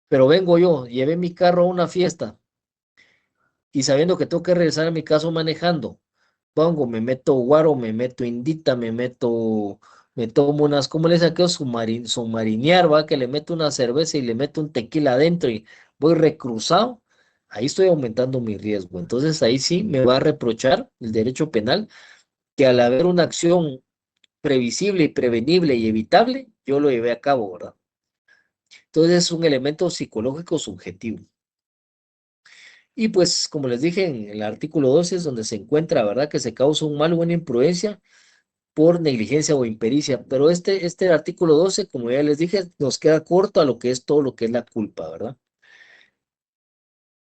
Pero vengo yo, llevé mi carro a una fiesta y sabiendo que tengo que regresar a mi casa manejando, pongo, me meto guaro, me meto indita, me tomo unas, ¿cómo les saqueo? Submarinear, va, que le meto una cerveza y le meto un tequila adentro y voy recruzado, ahí estoy aumentando mi riesgo. Entonces ahí sí me va a reprochar el derecho penal que al haber una acción previsible y prevenible y evitable, yo lo llevé a cabo, ¿verdad? Entonces es un elemento psicológico subjetivo. Y pues, como les dije, en el artículo 12 es donde se encuentra, ¿verdad? Que se causa un mal o una imprudencia por negligencia o impericia. Pero este artículo 12, como ya les dije, nos queda corto a lo que es todo lo que es la culpa, ¿verdad?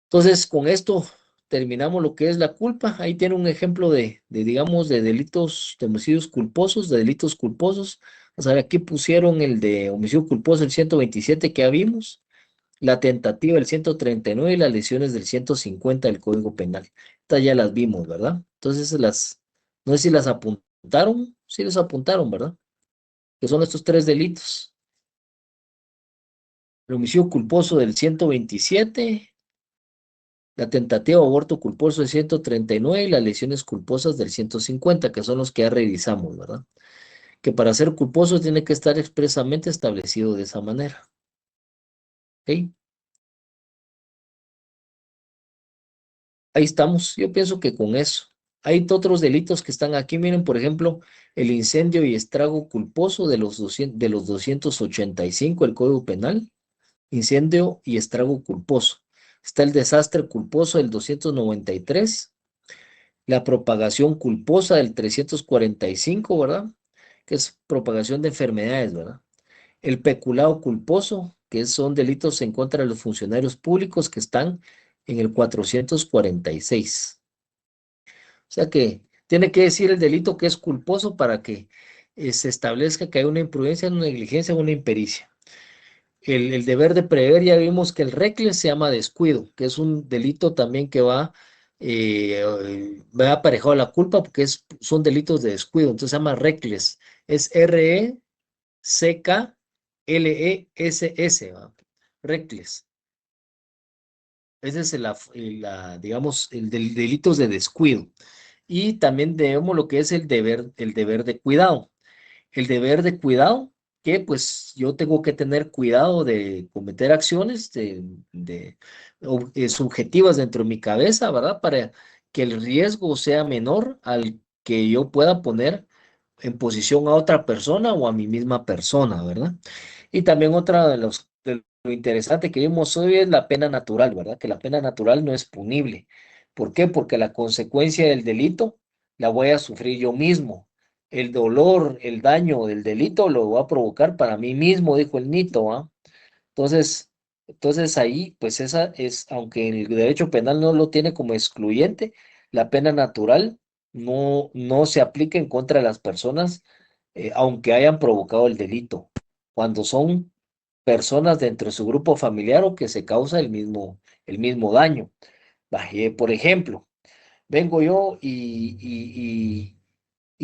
Entonces, con esto terminamos lo que es la culpa. Ahí tiene un ejemplo digamos, de delitos, de homicidios culposos, de delitos culposos. O sea, aquí pusieron el de homicidio culposo, el 127 que ya vimos, la tentativa, el 139 y las lesiones del 150 del Código Penal. Estas ya las vimos, ¿verdad? Entonces, no sé si las apuntaron, sí las apuntaron, ¿verdad? Que son estos tres delitos. El homicidio culposo del 127, la tentativa de aborto culposo del 139 y las lesiones culposas del 150, que son los que ya revisamos, ¿verdad? Que para ser culposo tiene que estar expresamente establecido de esa manera. ¿Ok? Ahí estamos. Yo pienso que con eso. Hay otros delitos que están aquí. Miren, por ejemplo, el incendio y estrago culposo de los 285 del Código Penal. Incendio y estrago culposo. Está el desastre culposo del 293, la propagación culposa del 345, ¿verdad? Que es propagación de enfermedades, ¿verdad? El peculado culposo, que son delitos en contra de los funcionarios públicos que están en el 446. O sea que tiene que decir el delito que es culposo para que se establezca que hay una imprudencia, una negligencia, una impericia. El deber de prever, ya vimos que el reckless se llama descuido, que es un delito también que va aparejado a la culpa porque son delitos de descuido, entonces se llama reckless, es RECKLESS, ¿va? Reckless. Ese es digamos, delitos de descuido. Y también debemos lo que es el deber de cuidado. El deber de cuidado, que pues yo tengo que tener cuidado de cometer acciones subjetivas dentro de mi cabeza, ¿verdad? Para que el riesgo sea menor al que yo pueda poner en posición a otra persona o a mi misma persona, ¿verdad? Y también otra de lo interesante que vimos hoy es la pena natural, ¿verdad? Que la pena natural no es punible. ¿Por qué? Porque la consecuencia del delito la voy a sufrir yo mismo. El dolor, el daño del delito lo voy a provocar para mí mismo, dijo el Nito, ¿ah? Entonces, entonces ahí, pues esa es, aunque el derecho penal no lo tiene como excluyente, la pena natural no se aplica en contra de las personas, aunque hayan provocado el delito, cuando son personas dentro de su grupo familiar o que se causa el mismo daño. Por ejemplo, vengo yo y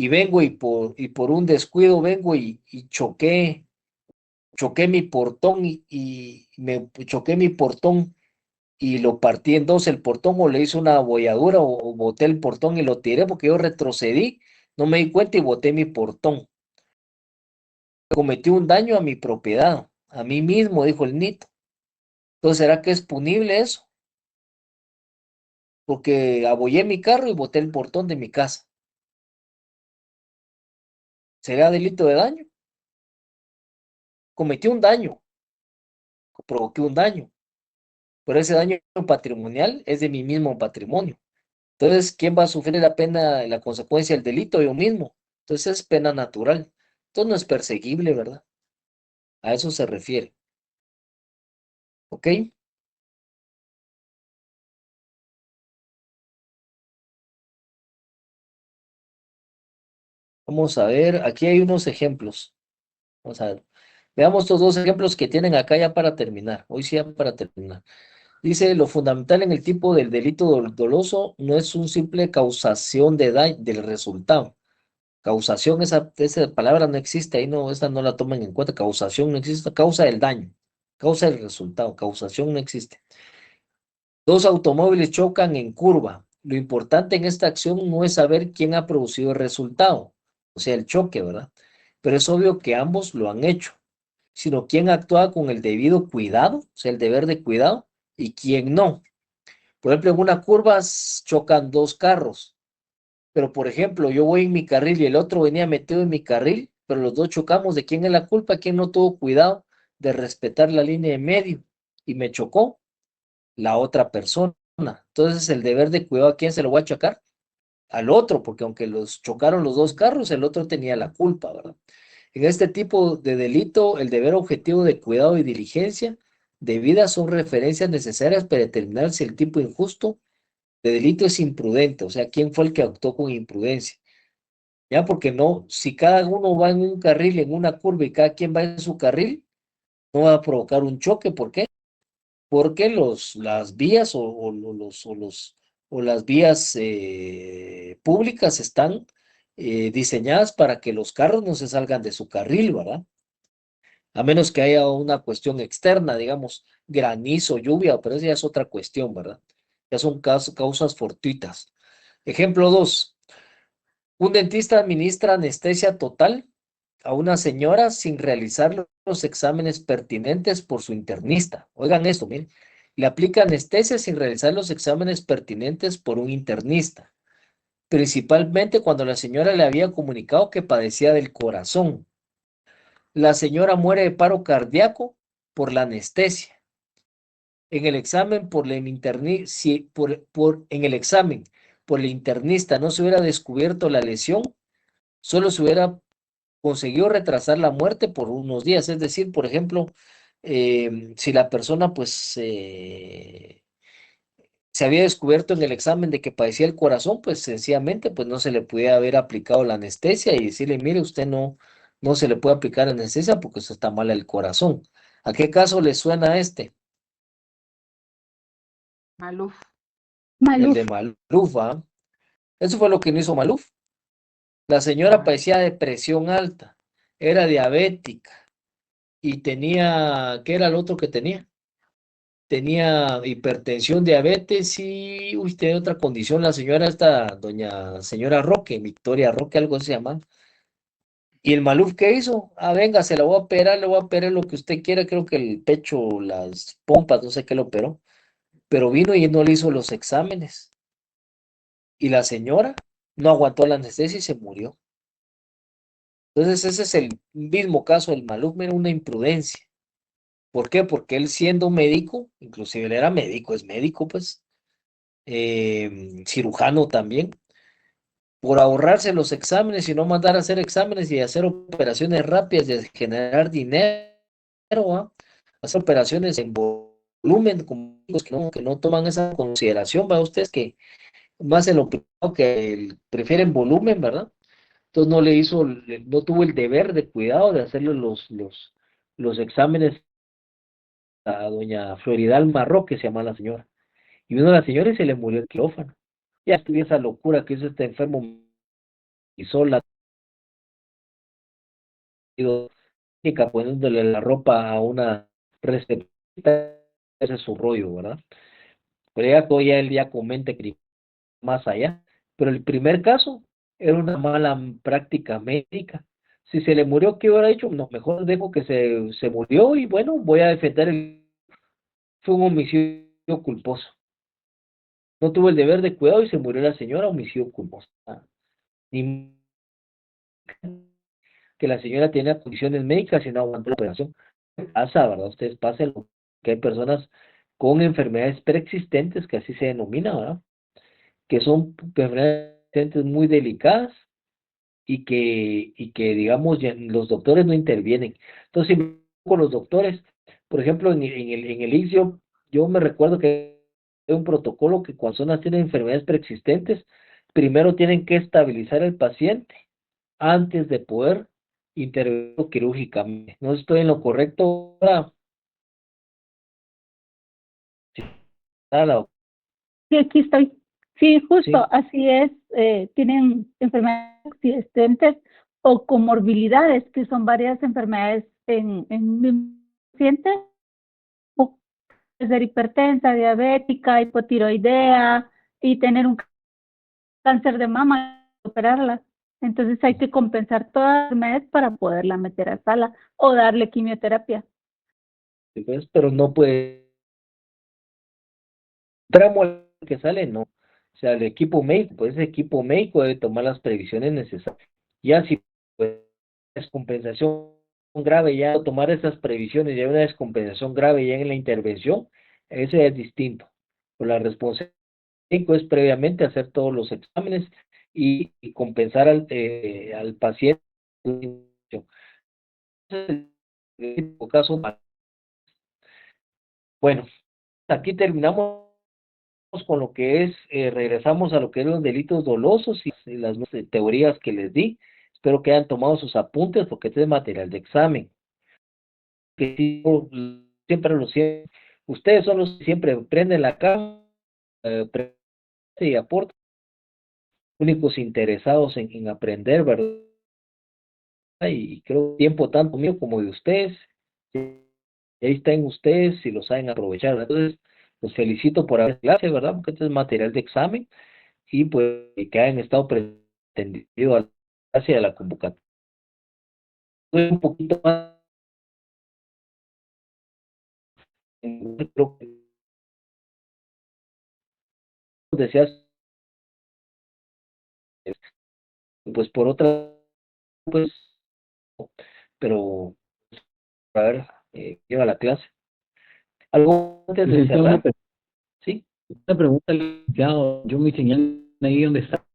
vengo y por un descuido vengo y choqué mi portón y me choqué mi portón y lo partí en dos el portón o le hice una abolladura o boté el portón y lo tiré porque yo retrocedí, no me di cuenta y boté mi portón. Cometí un daño a mi propiedad, a mí mismo, dijo el Nito. Entonces, ¿será que es punible eso? Porque abollé mi carro y boté el portón de mi casa. ¿Será delito de daño? Cometí un daño, provoqué un daño, pero ese daño patrimonial es de mi mismo patrimonio. Entonces, ¿quién va a sufrir la pena, la consecuencia del delito? Yo mismo. Entonces es pena natural. Entonces no es perseguible, ¿verdad? A eso se refiere. ¿Ok? Vamos a ver, aquí hay unos ejemplos. Vamos a ver. Veamos estos dos ejemplos que tienen acá ya para terminar. Hoy sí ya para terminar. Dice, lo fundamental en el tipo del delito doloso no es un simple causación de del resultado. Causación, esa palabra no existe, ahí no, esta no la toman en cuenta. Causación no existe, causa del daño, causa del resultado, causación no existe. Dos automóviles chocan en curva. Lo importante en esta acción no es saber quién ha producido el resultado, o sea, el choque, ¿verdad? Pero es obvio que ambos lo han hecho, sino quién actúa con el debido cuidado, o sea, el deber de cuidado, y quién no. Por ejemplo, en una curva chocan dos carros, pero por ejemplo, yo voy en mi carril y el otro venía metido en mi carril, pero los dos chocamos. ¿De quién es la culpa? ¿Quién no tuvo cuidado de respetar la línea de medio y me chocó? La otra persona. Entonces, el deber de cuidado, ¿a quién se lo voy a achacar? Al otro, porque aunque los chocaron los dos carros, el otro tenía la culpa, ¿verdad? En este tipo de delito, el deber objetivo de cuidado y diligencia debida son referencias necesarias para determinar si el tipo injusto de delito es imprudente, o sea, quién fue el que actuó con imprudencia. Ya, porque no, si cada uno va en un carril, en una curva y cada quien va en su carril, no va a provocar un choque. ¿Por qué? Porque las vías o las vías públicas están diseñadas para que los carros no se salgan de su carril, ¿verdad? A menos que haya una cuestión externa, digamos, granizo, lluvia, pero esa ya es otra cuestión, ¿verdad? Ya son causas fortuitas. Ejemplo 2. Un dentista administra anestesia total a una señora sin realizar los exámenes pertinentes por su internista. Oigan esto, miren. Le aplica anestesia sin realizar los exámenes pertinentes por un internista, principalmente cuando la señora le había comunicado que padecía del corazón. La señora muere de paro cardíaco por la anestesia. En el examen en el examen por el internista no se hubiera descubierto la lesión, solo se hubiera conseguido retrasar la muerte por unos días. Es decir, por ejemplo, si la persona pues se había descubierto en el examen de que padecía el corazón, pues sencillamente pues no se le podía haber aplicado la anestesia y decirle, mire, usted no se le puede aplicar anestesia porque usted está mal el corazón. ¿A qué caso le suena este? Maluf. El de Maluf, ¿ah? Eso fue lo que no hizo Maluf. La señora padecía de presión alta, era diabética y tenía, ¿qué era lo otro que tenía? Tenía hipertensión, diabetes y, tenía otra condición, la señora esta, señora Roque, Victoria Roque, algo se llama. ¿Y el Maluf qué hizo? Ah, venga, se la voy a operar, le voy a operar lo que usted quiera, creo que el pecho, las pompas, no sé qué lo operó, pero vino y no le hizo los exámenes. Y la señora no aguantó la anestesia y se murió. Entonces ese es el mismo caso del Maluf, era una imprudencia. ¿Por qué? Porque él siendo médico, inclusive él era médico, es médico, pues, cirujano también, por ahorrarse los exámenes y no mandar a hacer exámenes y hacer operaciones rápidas y generar dinero, ¿va? Hacer operaciones en volumen, como que no toman esa consideración, ¿va? Ustedes que más en lo privado que prefieren volumen, ¿verdad? Entonces no tuvo el deber de cuidado de hacerle los exámenes a doña Floridal Marró, que se llama la señora. Y vino la señora y se le murió el quirófano. Ya estuvo esa locura que hizo este enfermo y sola, poniéndole la ropa a una recepcionista, ese es su rollo, ¿verdad? Pero ya todavía él ya comenta que más allá. Pero el primer caso era una mala práctica médica. Si se le murió, ¿qué hubiera hecho? No, mejor dejo que se murió y bueno, voy a defender fue un homicidio culposo. No tuvo el deber de cuidado y se murió la señora, homicidio culposo. Ni que la señora tenía condiciones médicas y no aguantó la operación. Pasa, ¿verdad? Ustedes pasen que hay personas con enfermedades preexistentes, que así se denomina, ¿verdad? que son enfermedades muy delicadas y que digamos, los doctores no intervienen. Entonces, con los doctores, por ejemplo, en el ICSIO, yo me recuerdo que hay un protocolo que cuando personas tienen enfermedades preexistentes, primero tienen que estabilizar al paciente antes de poder intervenir quirúrgicamente. No estoy en lo correcto ahora. Sí, aquí estoy. Sí, justo, Sí. así es. Tienen enfermedades existentes o comorbilidades, que son varias enfermedades en un mismo paciente. Puede ser hipertensa, diabética, hipotiroidea y tener un cáncer de mama y operarla. Entonces hay que compensar todas las enfermedades para poderla meter a sala o darle quimioterapia. Pues, pero no puede tramo que sale, no. O sea, el equipo médico, pues ese equipo médico debe tomar las previsiones necesarias. Ya si pues, descompensación grave, ya tomar esas previsiones, ya hay una descompensación grave ya en la intervención, ese es distinto. Pero la responsabilidad del médico es previamente hacer todos los exámenes y compensar al paciente. En caso, bueno, aquí terminamos con lo que es, regresamos a lo que eran los delitos dolosos y las teorías que les di. Espero que hayan tomado sus apuntes porque este es material de examen. Que siempre ustedes son los que siempre prenden la cámara y aportan, únicos interesados en aprender, ¿verdad? Y creo que tiempo tanto mío como de ustedes, y ahí están ustedes si lo saben aprovechar, ¿verdad? Entonces, los felicito por haber clase, ¿verdad? Porque este es material de examen y pues que hayan estado pretendido hacia la convocatoria. Un poquito más, creo que decías, pues por otra, pues, pero a ver, lleva la clase. ¿Algo antes de cerrar? Sí. Una pregunta, licenciado. Yo mi señal ahí donde está,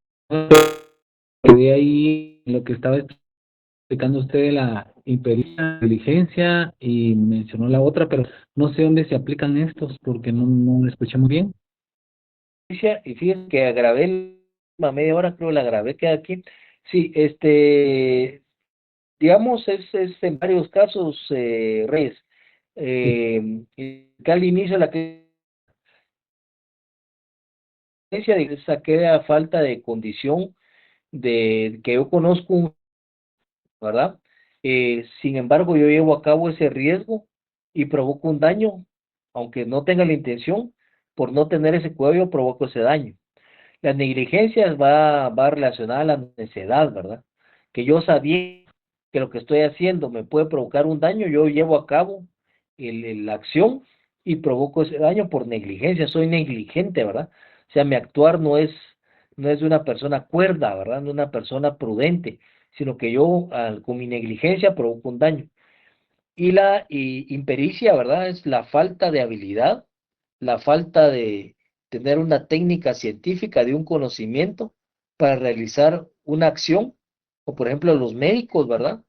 quedé ahí en lo que estaba explicando usted de la impericia, diligencia y mencionó la otra, pero no sé dónde se aplican estos porque no escuché muy bien. Y fíjense que grabé la media hora, creo la grabé, queda aquí. Sí, digamos, es en varios casos, Reyes. Que al inicio la creencia saqué a falta de condición de que yo conozco, ¿verdad? Sin embargo, yo llevo a cabo ese riesgo y provoco un daño, aunque no tenga la intención, por no tener ese cuidado, yo provoco ese daño. La negligencia va relacionada a la necedad, ¿verdad? Que yo sabía que lo que estoy haciendo me puede provocar un daño, yo llevo a cabo la acción y provoco ese daño por negligencia, soy negligente, ¿verdad? O sea, mi actuar no es de una persona cuerda, ¿verdad? No de una persona prudente, sino que yo con mi negligencia provoco un daño. Y la impericia, ¿verdad? Es la falta de habilidad, la falta de tener una técnica científica, de un conocimiento para realizar una acción, o por ejemplo los médicos, ¿verdad?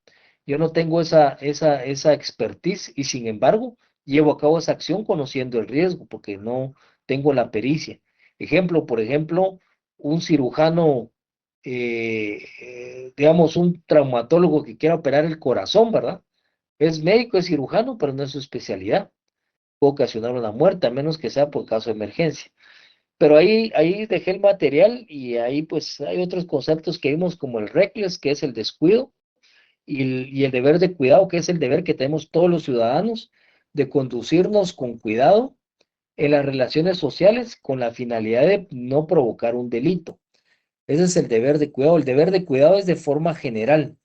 Yo no tengo esa expertise y sin embargo llevo a cabo esa acción conociendo el riesgo porque no tengo la pericia. Ejemplo, por ejemplo, un cirujano, digamos, un traumatólogo que quiera operar el corazón, ¿verdad? Es médico, es cirujano, pero no es su especialidad. Puede ocasionar una muerte, a menos que sea por caso de emergencia. Pero ahí dejé el material y ahí pues hay otros conceptos que vimos como el reckless, que es el descuido, y el deber de cuidado, que es el deber que tenemos todos los ciudadanos de conducirnos con cuidado en las relaciones sociales con la finalidad de no provocar un delito. Ese es el deber de cuidado. El deber de cuidado es de forma general.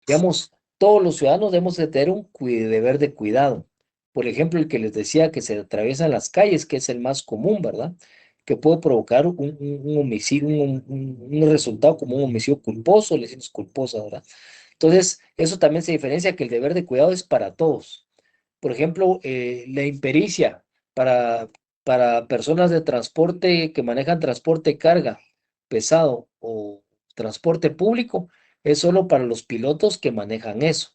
Digamos, todos los ciudadanos debemos de tener un deber de cuidado. Por ejemplo, el que les decía que se atraviesan las calles, que es el más común, ¿verdad? Que puede provocar un homicidio, un resultado como un homicidio culposo, lesiones culposas, ¿verdad? Entonces, eso también se diferencia que el deber de cuidado es para todos. Por ejemplo, la impericia para para personas de transporte que manejan transporte carga pesado o transporte público, es solo para los pilotos que manejan eso.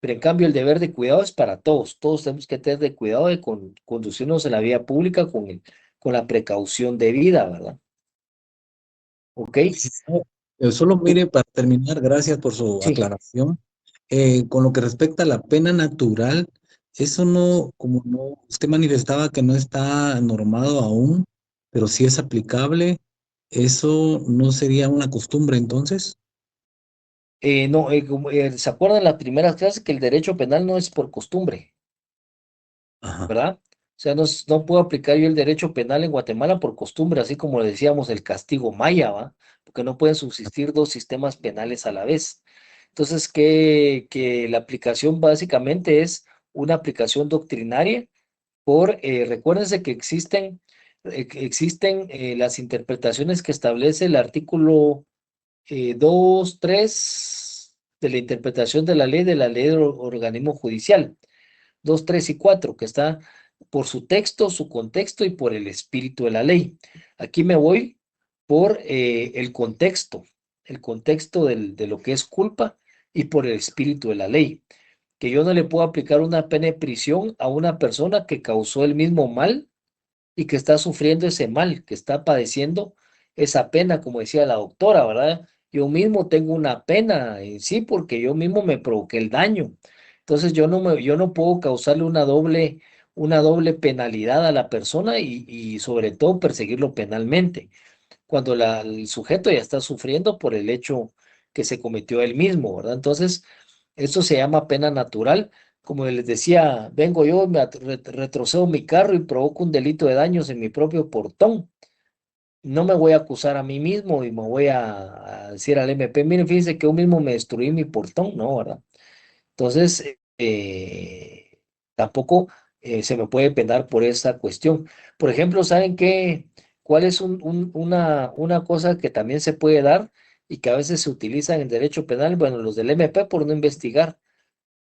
Pero en cambio el deber de cuidado es para todos. Todos tenemos que tener de cuidado de conducirnos en la vía pública con la precaución debida, ¿verdad? ¿Ok? Solo mire, para terminar, gracias por su Sí. aclaración. Con lo que respecta a la pena natural, eso no, como no, usted manifestaba que no está normado aún, pero sí es aplicable, ¿eso no sería una costumbre entonces? No, ¿se acuerdan en las primeras clases que el derecho penal no es por costumbre, Ajá. ¿verdad? O sea, no puedo aplicar yo el derecho penal en Guatemala por costumbre, así como decíamos el castigo maya, ¿va? Porque no pueden subsistir dos sistemas penales a la vez. Entonces, que la aplicación básicamente es una aplicación doctrinaria recuérdense que existen las interpretaciones que establece el artículo 2, 3 de la interpretación de la ley del organismo judicial, 2, 3 y 4, que está por su texto, su contexto y por el espíritu de la ley. Aquí me voy por el contexto de lo que es culpa y por el espíritu de la ley, que yo no le puedo aplicar una pena de prisión a una persona que causó el mismo mal y que está sufriendo ese mal, que está padeciendo esa pena, como decía la doctora, ¿verdad? Yo mismo tengo una pena en sí porque yo mismo me provoqué el daño. Entonces yo no puedo causarle una doble penalidad a la persona y sobre todo perseguirlo penalmente, cuando el sujeto ya está sufriendo por el hecho que se cometió él mismo, ¿verdad? Entonces, esto se llama pena natural. Como les decía, vengo yo, retrocedo mi carro y provoco un delito de daños en mi propio portón. No me voy a acusar a mí mismo y me voy a decir al MP, miren, fíjense que yo mismo me destruí mi portón, ¿no? ¿Verdad? Entonces, tampoco se me puede penar por esta cuestión. Por ejemplo, ¿saben qué? ¿Cuál es una cosa que también se puede dar y que a veces se utiliza en el derecho penal? Bueno, los del MP por no investigar.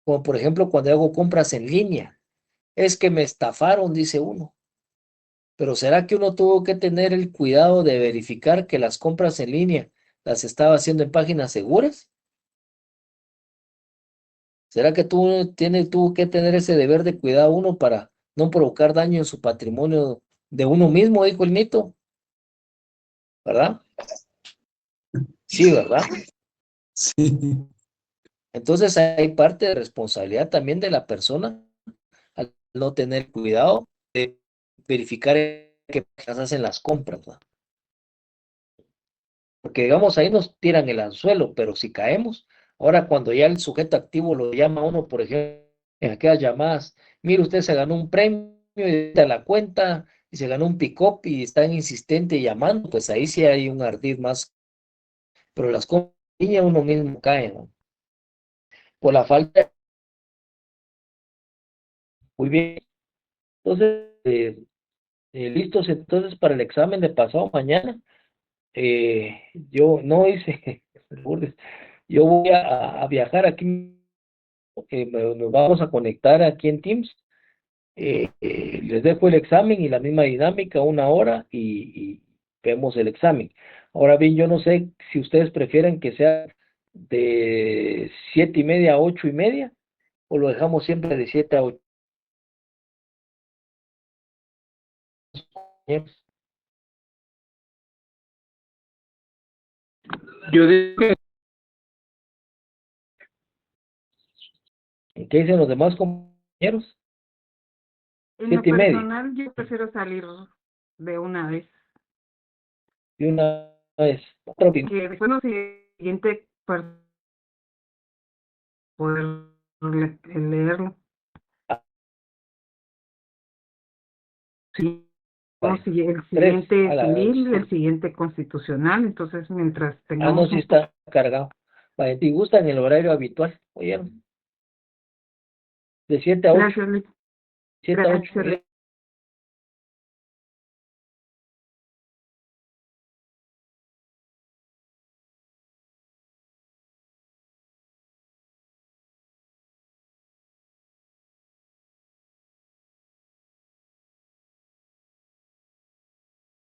Como por ejemplo, cuando hago compras en línea. Es que me estafaron, dice uno. Pero ¿será que uno tuvo que tener el cuidado de verificar que las compras en línea las estaba haciendo en páginas seguras? ¿Será que tuvo que tener ese deber de cuidado uno para no provocar daño en su patrimonio de uno mismo, dijo el mito? ¿Verdad? Sí, ¿verdad? Sí. Entonces hay parte de responsabilidad también de la persona al no tener cuidado de verificar qué hacen las compras, ¿verdad? Porque digamos, ahí nos tiran el anzuelo, pero si caemos, ahora cuando ya el sujeto activo lo llama a uno, por ejemplo, en aquellas llamadas, mire, usted se ganó un premio y da la cuenta y se ganó un pick-up y están insistente llamando, pues ahí sí hay un ardid más, pero las compras en línea uno mismo cae, ¿no? Por la falta. Muy bien. Entonces, listos entonces para el examen de pasado mañana. Yo no hice, yo voy a viajar aquí. Nos vamos a conectar aquí en Teams. Les dejo el examen y la misma dinámica, 1 hora y vemos el examen. Ahora bien, yo no sé si ustedes prefieren que sea de 7:30 a 8:30 o lo dejamos siempre de 7 a 8. Yo digo que ¿Qué dicen los demás compañeros? En lo 7:30 personal, yo prefiero salir de una vez. y una vez. Otra opinión. Que después lo siguiente para poder leerlo. Sí, Vale. el 3 siguiente a la civil y el vez. siguiente constitucional. Entonces, mientras Ah, no, tengamos sí un está cargado. Vale, si gustan el horario habitual, ¿oyeron? De 7 a 8. Gracias, Luis. 7 a 8. Gracias, Luis.